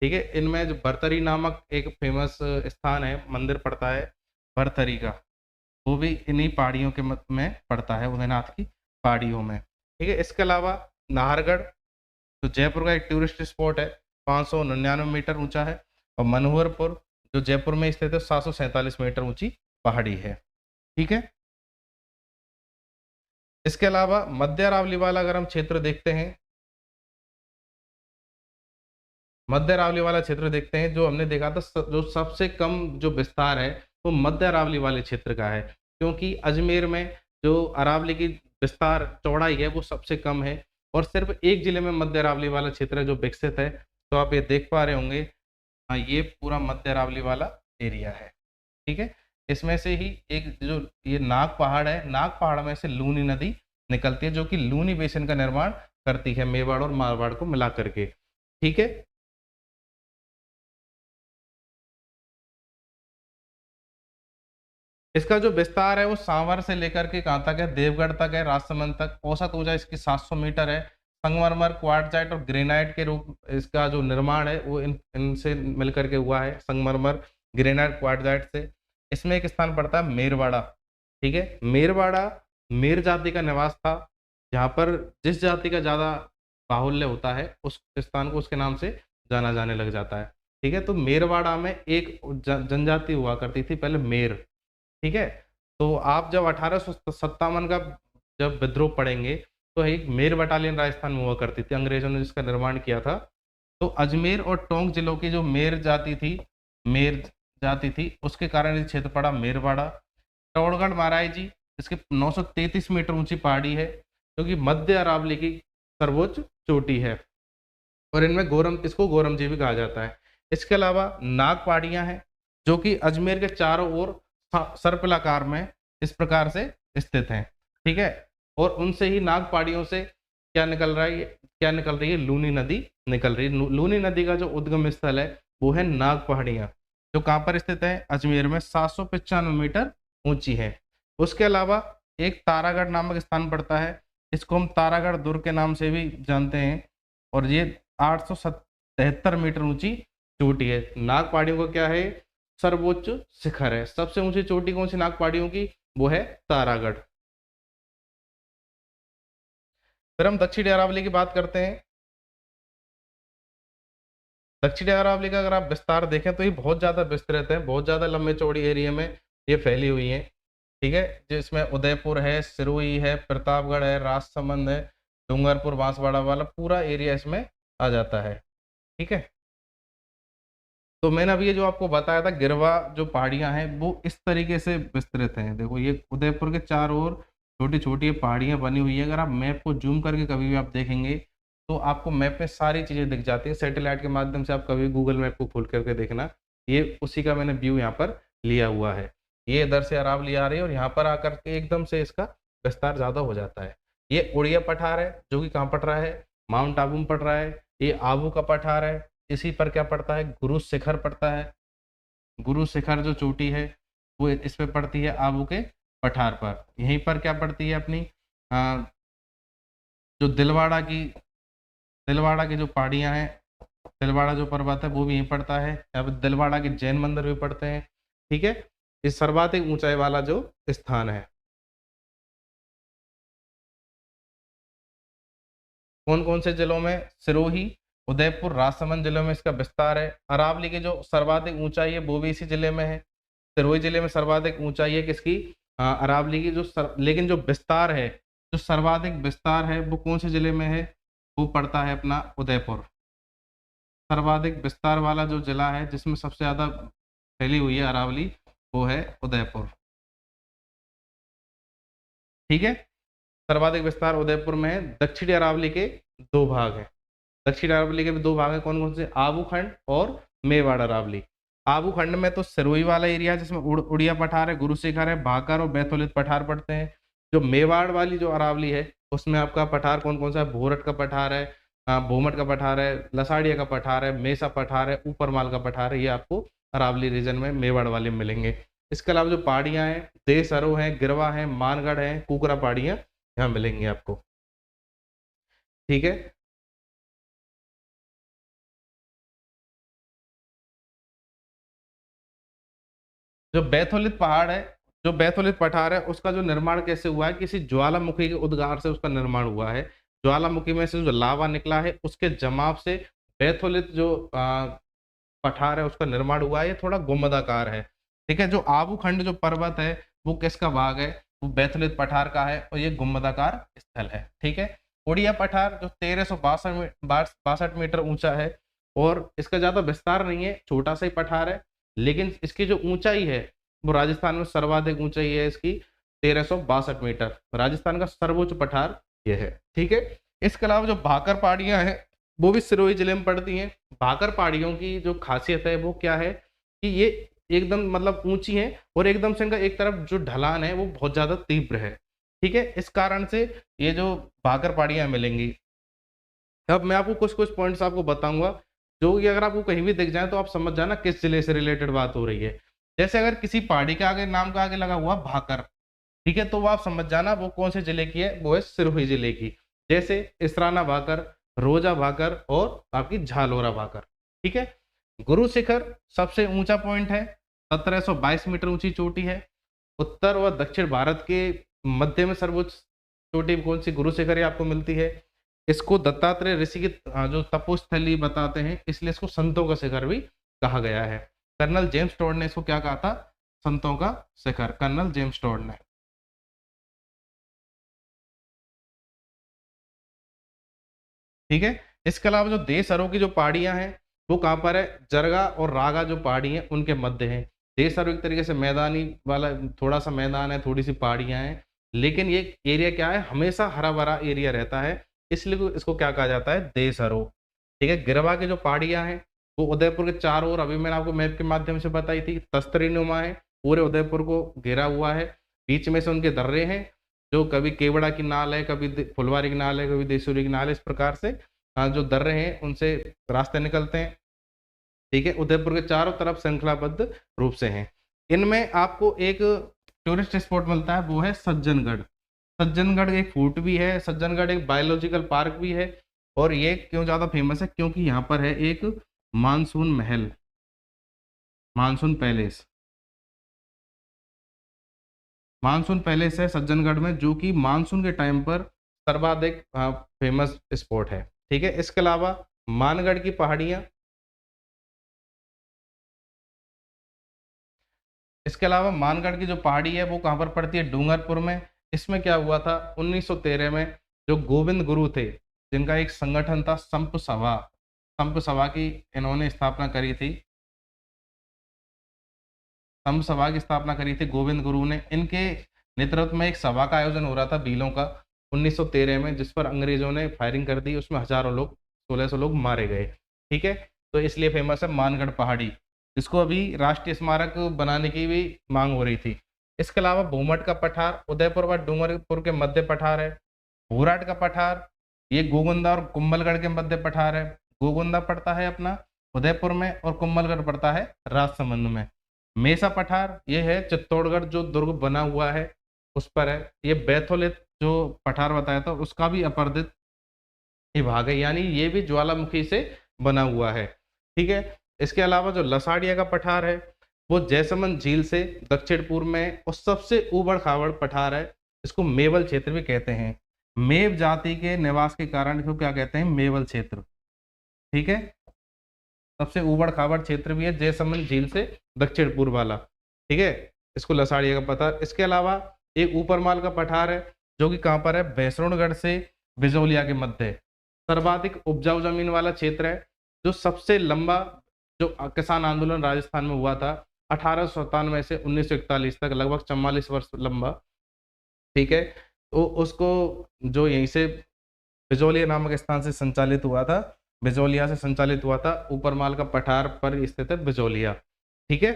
ठीक है, इनमें जो भरतरी नामक एक फेमस स्थान है, मंदिर पड़ता है भरतरी का, वो भी इन्हीं पहाड़ियों के में पड़ता है, उदयनाथ की पहाड़ियों में। ठीक है, इसके अलावा नाहरगढ़ जो जयपुर का एक टूरिस्ट स्पॉट है, 599 मीटर ऊंचा है। और मनोहरपुर जो जयपुर में स्थित है, 747 मीटर ऊंची पहाड़ी है। ठीक है, इसके अलावा मध्य अरावली वाला अगर हम क्षेत्र देखते हैं, मध्य अरावली वाला क्षेत्र देखते हैं, जो हमने देखा था जो सबसे कम जो विस्तार है वो मध्य अरावली वाले क्षेत्र का है, क्योंकि अजमेर में जो अरावली की विस्तार चौड़ाई है वो सबसे कम है, और सिर्फ एक जिले में मध्य अरावली वाला क्षेत्र है जो विकसित है। तो आप ये देख पा रहे होंगे, हाँ, ये पूरा मध्य अरावली वाला एरिया है। ठीक है, इसमें से ही एक जो ये नाग पहाड़ है, नाग पहाड़ में से लूनी नदी निकलती है, जो कि लूनी बेसिन का निर्माण करती है मेवाड़ और मारवाड़ को मिला करके। ठीक है, इसका जो विस्तार है वो सांवर से लेकर के कहाँ तक है? देवगढ़ तक है, राजसमंद तक। औसत ऊंचाई इसकी 700 मीटर है। संगमरमर, क्वार्टजाइट और ग्रेनाइट के रूप इसका जो निर्माण है वो इनसे मिलकर के हुआ है, संगमरमर, ग्रेनाइट, क्वार्टजाइट से। इसमें एक स्थान पड़ता है मेरवाड़ा। ठीक है, मेरवाड़ा मेर जाति का निवास था, जहाँ पर जिस जाति का ज्यादा बाहुल्य होता है उस स्थान को उसके नाम से जाना जाने लग जाता है। ठीक है, तो मेरवाड़ा में एक जनजाति हुआ करती थी पहले, मेर। ठीक है, तो आप जब 1857 का जब विद्रोह पढ़ेंगे तो एक मेर बटालियन राजस्थान में हुआ करती थी, अंग्रेजों ने जिसका निर्माण किया था। तो अजमेर और टोंक जिलों की जो मेर जाति थी उसके कारण ये क्षेत्र पड़ा मेरवाड़ा। टौड़गढ़ महाराज जी, इसके 933 मीटर ऊंची पहाड़ी है, जो कि मध्य अरावली की सर्वोच्च चोटी है, और इनमें इसको गोरमजी भी कहा जाता है। इसके अलावा नाग पहाड़ियां हैं, जो कि अजमेर के चारों ओर सर्पिलाकार में इस प्रकार से स्थित हैं। ठीक है, और उनसे ही नाग पहाड़ियों से क्या निकल रही है? लूनी नदी निकल रही है। लूनी नदी का जो उद्गम स्थल है वो है नाग पहाड़ियां, जो कहाँ पर स्थित है? अजमेर में, 795 मीटर ऊंची है। उसके अलावा एक तारागढ़ नामक स्थान पड़ता है, इसको हम तारागढ़ दुर्ग के नाम से भी जानते हैं, और ये 873 मीटर ऊंची चोटी है। नाग पहाड़ियों का क्या है? सर्वोच्च शिखर है। सबसे ऊंची चोटी कौन सी नाग पहाड़ियों की? वो है तारागढ़। फिर हम दक्षिणी अरावली की बात करते हैं। दक्षिणी अरावली का अगर आप विस्तार देखें तो ये बहुत ज्यादा विस्तृत है, बहुत ज्यादा लंबे चौड़ी एरिया में ये फैली हुई है। ठीक है, जिसमें उदयपुर है, सिरोही है, प्रतापगढ़ है, राजसमंद है, डूंगरपुर, बांसवाड़ा वाला पूरा एरिया इसमें आ जाता है। ठीक है, तो मैंने अभी ये जो आपको बताया था गिरवा जो पहाड़ियां हैं वो इस तरीके से विस्तृत हैं। देखो, ये उदयपुर के चारों ओर छोटी छोटी पहाड़ियां बनी हुई है। अगर आप मैप को जूम करके कभी भी आप देखेंगे तो आपको मैप में सारी चीजें दिख जाती है। सैटेलाइट के माध्यम से आप कभी गूगल मैप को खोल करके देखना, ये उसी का मैंने व्यू यहाँ पर लिया हुआ है। ये इधर से अरावली आ रही है और यहाँ पर आकर के एकदम से इसका विस्तार ज्यादा हो जाता है। ये उड़िया पठार है, जो कि कहाँ पड़ रहा है? माउंट आबू में पड़ रहा है। ये आबू का पठार है, इसी पर क्या पड़ता है? गुरु शिखर पड़ता है। गुरु शिखर जो चोटी है वो इस पे पड़ती है आबू के पठार पर। यहीं पर क्या पड़ती है अपनी जो दिलवाड़ा की जो पहाड़ियाँ हैं, दिलवाड़ा जो पर्वत है वो भी यहीं पड़ता है। यहाँ पे दिलवाड़ा के जैन मंदिर भी पड़ते हैं। ठीक है, ये सर्वाधिक ऊंचाई वाला जो स्थान है। कौन कौन से जिलों में? सिरोही, उदयपुर, राजसमंद जिलों में इसका विस्तार है। अरावली की जो सर्वाधिक ऊंचाई है वो भी इसी जिले में है। सिरोही जिले में सर्वाधिक ऊंचाई है किसकी? अरावली की। लेकिन जो विस्तार है, जो सर्वाधिक विस्तार है वो कौन से जिले में है? वो पड़ता है अपना उदयपुर। सर्वाधिक विस्तार वाला जो जिला है जिसमें सबसे ज्यादा फैली हुई है अरावली, वो है उदयपुर। ठीक है, सर्वाधिक विस्तार उदयपुर में है। दक्षिणी अरावली के दो भाग हैं। दक्षिण अरावली के भी दो भाग हैं। कौन कौन से? आबू खंड और मेवाड़ अरावली। आबू खंड में तो सिरोही वाला एरिया जिसमें उड़िया पठार है, गुरु शिखर है, भाकर और बैतूलित पठार पड़ते हैं। जो मेवाड़ वाली जो अरावली है उसमें आपका पठार कौन कौन सा है? भोरट का पठार है, भूमट का पठार है, लसाड़िया का पठार है, मेसा पठार है, ऊपरमाल का पठार है। ये आपको अरावली रीजन में मेवाड़ वाले मिलेंगे। इसके अलावा जो पहाड़ियां हैं, देसरो है, गिरवा है, मानगढ़ है, कुकरा पहाड़ियां यहाँ मिलेंगी आपको। ठीक है, जो बैथोलित पहाड़ है, जो बैथोलित पठार है उसका जो निर्माण कैसे हुआ है? किसी ज्वालामुखी के उद्गार से उसका निर्माण हुआ है। ज्वालामुखी में से जो लावा निकला है उसके जमाव से बैथोलित जो पठार है उसका निर्माण हुआ है। ये थोड़ा गुंबदाकार है। ठीक है, जो आबू खंड जो पर्वत है वो किसका भाग है? वो बैथोलित पठार का है और ये गुंबदाकार स्थल है। ठीक है, उड़िया पठार जो 1362 मीटर ऊंचा है और इसका ज्यादा विस्तार नहीं है, छोटा सा ही पठार है। लेकिन इसकी जो ऊंचाई है वो राजस्थान में सर्वाधिक ऊंचाई है इसकी 1362 मीटर। राजस्थान का सर्वोच्च पठार यह है। ठीक है, इसके अलावा जो भाकर पहाड़ियां हैं वो भी सिरोही जिले में पड़ती हैं। भाकर पहाड़ियों की जो खासियत है वो क्या है कि ये एकदम मतलब ऊंची है और एकदम से इनका एक तरफ जो ढलान है वो बहुत ज्यादा तीव्र है। ठीक है, इस कारण से ये जो भाकर पहाड़ियां मिलेंगी। अब मैं आपको कुछ कुछ पॉइंट्स आपको बताऊंगा जो कि अगर आपको कहीं भी दिख जाए तो आप समझ जाना किस जिले से रिलेटेड बात हो रही है। जैसे अगर किसी पहाड़ी के आगे नाम का आगे लगा हुआ भाकर, ठीक है, तो वो आप समझ जाना वो कौन से जिले की है? वो है सिरोही जिले की। जैसे इसराना भाकर, रोजा भाकर और आपकी झालोरा भाकर। ठीक है, गुरु शिखर सबसे ऊंचा पॉइंट है, 1722 मीटर ऊंची चोटी है। उत्तर व दक्षिण भारत के मध्य में सर्वोच्च चोटी कौन सी? गुरु शिखर ही आपको मिलती है। इसको दत्तात्रेय ऋषि की जो तपोस्थली बताते हैं, इसलिए इसको संतों का शिखर भी कहा गया है। कर्नल जेम्स टॉड ने इसको क्या कहा था? संतों का शिखर, कर्नल जेम्स टॉड ने। ठीक है, इसके अलावा जो देसरों की जो पहाड़ियां हैं वो कहाँ पर है? जरगा और रागा जो पहाड़ी हैं उनके मध्य है। देसरो एक तरीके से मैदानी वाला थोड़ा सा मैदान है, थोड़ी सी पहाड़ियां हैं, लेकिन ये एरिया क्या है? हमेशा हरा भरा एरिया रहता है, इसलिए इसको क्या कहा जाता है? देसरो। ठीक है, गिरवा की जो पहाड़ियां हैं वो उदयपुर के चारों ओर, अभी मैंने आपको मैप के माध्यम से बताई थी, तस्तरी नुमा है, पूरे उदयपुर को घेरा हुआ है। बीच में से उनके दर्रे हैं जो कभी केवड़ा की नाल है, कभी फुलवारी की नाल है, कभी देसूरी की नाल है। इस प्रकार से जो दर्रे हैं उनसे रास्ते निकलते हैं। ठीक है, उदयपुर के चारों तरफ श्रृंखलाबद्ध रूप से हैं। इनमें आपको एक टूरिस्ट स्पॉट मिलता है, वो है सज्जनगढ़। सज्जनगढ़ एक फोर्ट भी है, सज्जनगढ़ एक बायोलॉजिकल पार्क भी है। और ये क्यों ज्यादा फेमस है? क्योंकि यहाँ पर है एक मानसून महल, मानसून पैलेस। मानसून पैलेस है सज्जनगढ़ में, जो कि मानसून के टाइम पर सर्वाधिक फेमस स्पॉट है। ठीक है, इसके अलावा मानगढ़ की पहाड़ियां, इसके अलावा मानगढ़ की जो पहाड़ी है वो कहाँ पर पड़ती है? डूंगरपुर में। इसमें क्या हुआ था? 1913 में जो गोविंद गुरु थे, जिनका एक संगठन था संप सभा, संप सभा की इन्होंने स्थापना करी थी। संप सभा की स्थापना करी थी गोविंद गुरु ने। इनके नेतृत्व में एक सभा का आयोजन हो रहा था भीलों का 1913 में, जिस पर अंग्रेजों ने फायरिंग कर दी। उसमें हजारों लोग, 1600 लोग मारे गए। ठीक है, तो इसलिए फेमस है मानगढ़ पहाड़ी, जिसको अभी राष्ट्रीय स्मारक बनाने की भी मांग हो रही थी। इसके अलावा भूमट का पठार उदयपुर व डूंगरपुर के मध्य पठार है। भूराट का पठार ये गोगुंदा और कुंभलगढ़ के मध्य पठार है। गोगुंदा पड़ता है अपना उदयपुर में और कुंभलगढ़ पड़ता है राजसमंद में। मेसा पठार ये है चित्तौड़गढ़ जो दुर्ग बना हुआ है उस पर है। ये बैथोलित जो पठार बताया था उसका भी अपरदित ये भाग है, यानी ये भी ज्वालामुखी से बना हुआ है। ठीक है, इसके अलावा जो लसाड़िया का पठार है वो जैसमंद झील से दक्षिण पूर्व में और सबसे ऊबड़ खाबड़ पठार है। इसको मेवल क्षेत्र भी कहते हैं। मेव जाति के निवास के कारण इसको क्या कहते हैं, मेवल क्षेत्र। ठीक है, सबसे ऊबड़ खाबड़ क्षेत्र भी है जैसमंद झील से दक्षिण पूर्व वाला। ठीक है, इसको लसाड़िया का पठार। इसके अलावा एक ऊपरमाल का पठार है जो कि कहाँ पर है, भैंसरूणगढ़ से बिजौलिया के मध्य सर्वाधिक उपजाऊ जमीन वाला क्षेत्र है। जो सबसे लंबा जो किसान आंदोलन राजस्थान में हुआ था 1897 से 1941 तक, लगभग 44 वर्ष लंबा। ठीक है, तो उसको जो यहीं से बिजौलिया नामक स्थान से संचालित हुआ था, बिजौलिया से संचालित हुआ था। ऊपरमाल का पठार पर स्थित है बिजौलिया। ठीक है,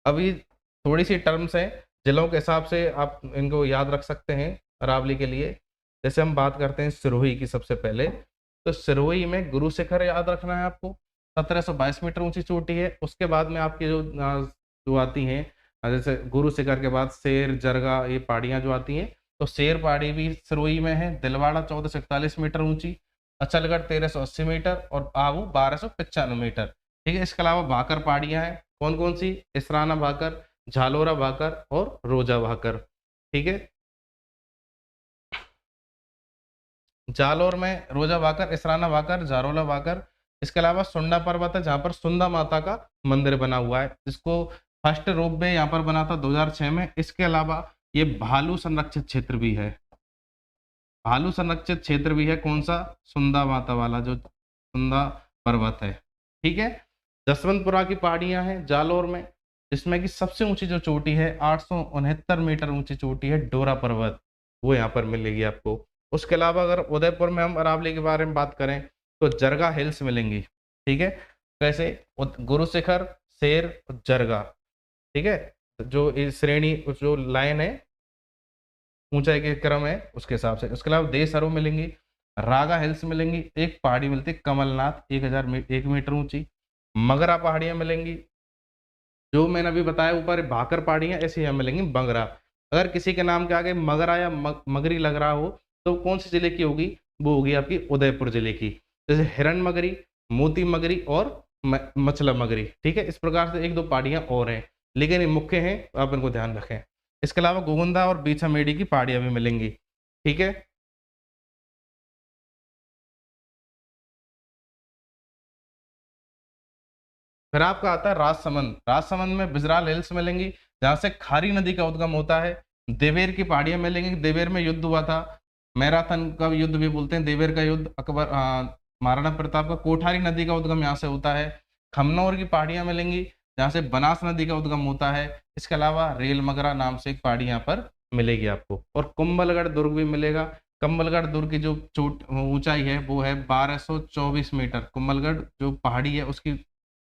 अभी थोड़ी सी टर्म्स हैं जिलों के हिसाब से आप इनको याद रख सकते हैं अरावली के लिए। जैसे हम बात करते हैं सिरोही की सबसे पहले, तो सिरोही में गुरु शिखर याद रखना है आपको, 1722 मीटर ऊंची चोटी है। उसके बाद में आपकी जो आती हैं, जैसे गुरु शिखर के बाद शेर, जरगा, ये पहाड़ियाँ जो आती हैं, तो शेर पहाड़ी भी सिरोही में है। दिलवाड़ा 1441 मीटर ऊंची, अचलगढ़ 1380 मीटर और आबू 1295 मीटर। ठीक है, इसके अलावा भाकर पहाड़ियाँ हैं, कौन कौन सी, इसराना भाकर, झालोरा भाकर और रोजा भाकर। ठीक है, जालौर में रोजा भाकर, इसराना भाकर, झारोला भाकर। इसके अलावा सुंडा पर्वत है जहाँ पर सुंदा माता का मंदिर बना हुआ है, जिसको फर्स्ट रोपवे यहाँ पर बना था 2006 में। इसके अलावा ये भालू संरक्षित क्षेत्र भी है, भालू संरक्षित क्षेत्र भी है। कौन सा, सुंदा माता वाला जो सुंदा पर्वत है। ठीक है, जसवंतपुरा की पहाड़ियां हैं जालौर में, जिसमें कि सबसे ऊंची जो चोटी है 869 मीटर ऊंची चोटी है डोरा पर्वत, वो यहाँ पर मिलेगी आपको। उसके अलावा अगर उदयपुर में हम अरावली के बारे में बात करें तो जरगा हिल्स मिलेंगी। ठीक है, कैसे, गुरु शिखर, शेर, जरगा। ठीक है, जो इस श्रेणी जो लाइन है ऊंचाई के क्रम है उसके हिसाब से। उसके अलावा देसरो मिलेंगी, रागा हिल्स मिलेंगी, एक पहाड़ी मिलती है कमलनाथ 1001 मीटर ऊंची। मगरा पहाड़ियां मिलेंगी, जो मैंने अभी बताया ऊपर भाकर पहाड़ियां, ऐसे यहाँ मिलेंगी बंगरा। अगर किसी के नाम के आगे मगरा या मगरी लग रहा हो तो कौन सी जिले की होगी, वो होगी आपकी उदयपुर जिले की। जैसे हिरण मगरी, मोती मगरी और मछला मगरी। ठीक है, इस प्रकार से एक दो पहाड़ियां और हैं, लेकिन ये मुख्य हैं, आप इनको ध्यान रखें। इसके अलावा गोगुंदा और बीछा मेडी की पहाड़ियां भी मिलेंगी। ठीक है, फिर आपका आता है राजसमंद। राजसमंद में बिजराल हिल्स मिलेंगी, जहां से खारी नदी का उद्गम होता है। देवेर की पहाड़ियां मिलेंगी, देवेर में युद्ध हुआ था, मैराथन का युद्ध भी बोलते हैं, देवेर का युद्ध। अकबर महाराणा प्रताप का कोठारी नदी का उद्गम यहाँ से होता है। खमनौर की पहाड़ियां मिलेंगी, जहाँ से बनास नदी का उद्गम होता है। इसके अलावा रेल मगरा नाम से एक पहाड़ी यहाँ पर मिलेगी आपको, और कुंभलगढ़ दुर्ग भी मिलेगा। कुंभलगढ़ दुर्ग की जो चोट ऊंचाई है वो है 1224 मीटर। कुंभलगढ़ जो पहाड़ी है उसकी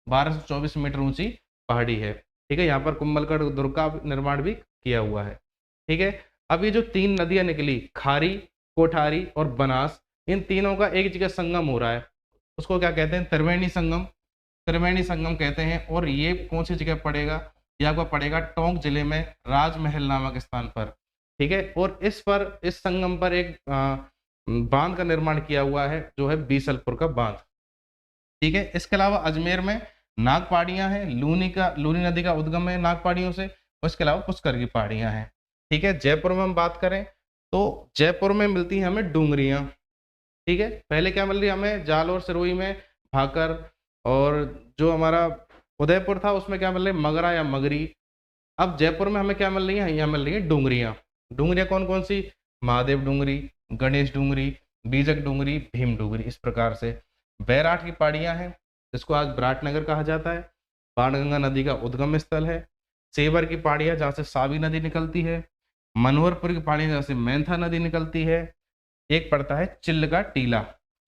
1224 मीटर ऊंची पहाड़ी है। ठीक है, यहाँ पर कुंभलगढ़ दुर्ग का निर्माण भी किया हुआ है। ठीक है, अब ये जो तीन नदियां निकली, खारी, कोठारी और बनास, इन तीनों का एक जगह संगम हो रहा है, उसको क्या कहते हैं, त्रिवेणी संगम। त्रिवेणी संगम कहते हैं। और ये कौन सी जगह पड़ेगा, ये आपको पड़ेगा टोंक जिले में राजमहल नामक स्थान पर। ठीक है, और इस संगम पर एक बांध का निर्माण किया हुआ है जो है बीसलपुर का बांध। ठीक है, इसके अलावा अजमेर में नाग पहाड़ियां हैं, लूनी नदी का उद्गम है नाग पहाड़ियों से, और इसके अलावा पुष्कर की पहाड़ियां हैं। ठीक है, जयपुर में हम बात करें तो जयपुर में मिलती हैं हमें डूंगरियां। ठीक है, पहले क्या मिल रही है हमें, जाल और सिरोही में भाकर, और जो हमारा उदयपुर था उसमें क्या मिल रही है, मगरा या मगरी। अब जयपुर में हमें क्या मिल रही है, यहाँ मिल रही है डूंगरियां। डूंगरियां कौन कौन सी, महादेव डूंगरी, गणेश डूंगरी, बीजक डूंगरी, भीम डूंगरी। इस प्रकार से बैराट की पहाड़ियां हैं, जिसको आज विराटनगर कहा जाता है, बाणगंगा नदी का उद्गम स्थल है। सेवर की पहाड़ियां जहाँ से सावी नदी निकलती है। मनोहरपुर की पहाड़ियां जहाँ से मैंथा नदी निकलती है। एक पड़ता है चिल्ल का टीला,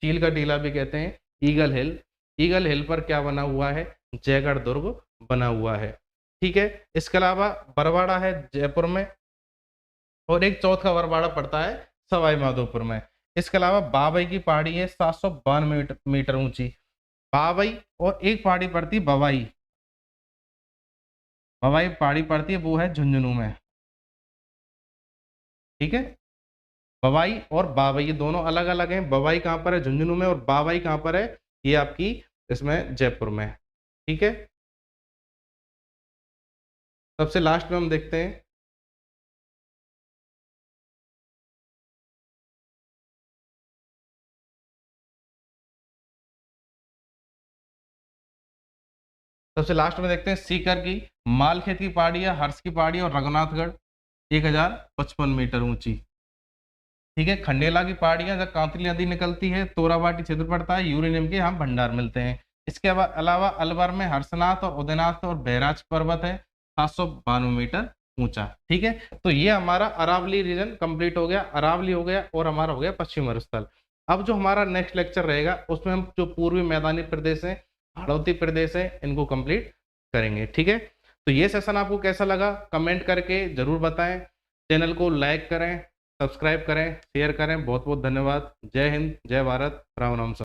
चील का टीला भी कहते हैं, ईगल हिल। ईगल हिल पर क्या बना हुआ है, जयगढ़ दुर्ग बना हुआ है। ठीक है, इसके अलावा बरवाड़ा है जयपुर में, और एक चौथा बरवाड़ा पड़ता है सवाई माधोपुर में। इसके अलावा बाबई की पहाड़ी है 752 मीटर ऊंची, बाबई, और एक पहाड़ी पड़ती बवाई, बवाई पहाड़ी पड़ती है वो है झुंझुनू में, ठीक है। बवाई और बावई ये दोनों अलग अलग हैं। बवाई कहाँ पर है? झुंझुनू में। और बावई कहाँ पर है? ये आपकी इसमें जयपुर में है, ठीक है। सबसे लास्ट में हम देखते हैं सबसे लास्ट में देखते हैं सीकर की मालखेत की पहाड़ी है, हर्ष की पहाड़ी और रघुनाथगढ़ 1055 मीटर ऊंची, ठीक है। खंडेला की पहाड़ियां जब कांतली नदी निकलती है, तोराबाटी क्षेत्र पड़ता है, यूरेनियम के यहाँ भंडार मिलते हैं। इसके अलावा अलवर में हर्षनाथ और उदयनाथ और बैराज पर्वत है 792 मीटर ऊंचा, ठीक है। तो ये हमारा अरावली रीजन कंप्लीट हो गया, अरावली हो गया और हमारा हो गया पश्चिम मरुस्थल। अब जो हमारा नेक्स्ट लेक्चर रहेगा उसमें हम जो पूर्वी मैदानी प्रदेश है, हाड़ौती प्रदेश है, इनको कंप्लीट करेंगे, ठीक है। तो ये सेशन आपको कैसा लगा कमेंट करके जरूर बताएं। चैनल को लाइक करें, सब्सक्राइब करें, शेयर करें। बहुत बहुत धन्यवाद। जय हिंद, जय भारत, राम राम।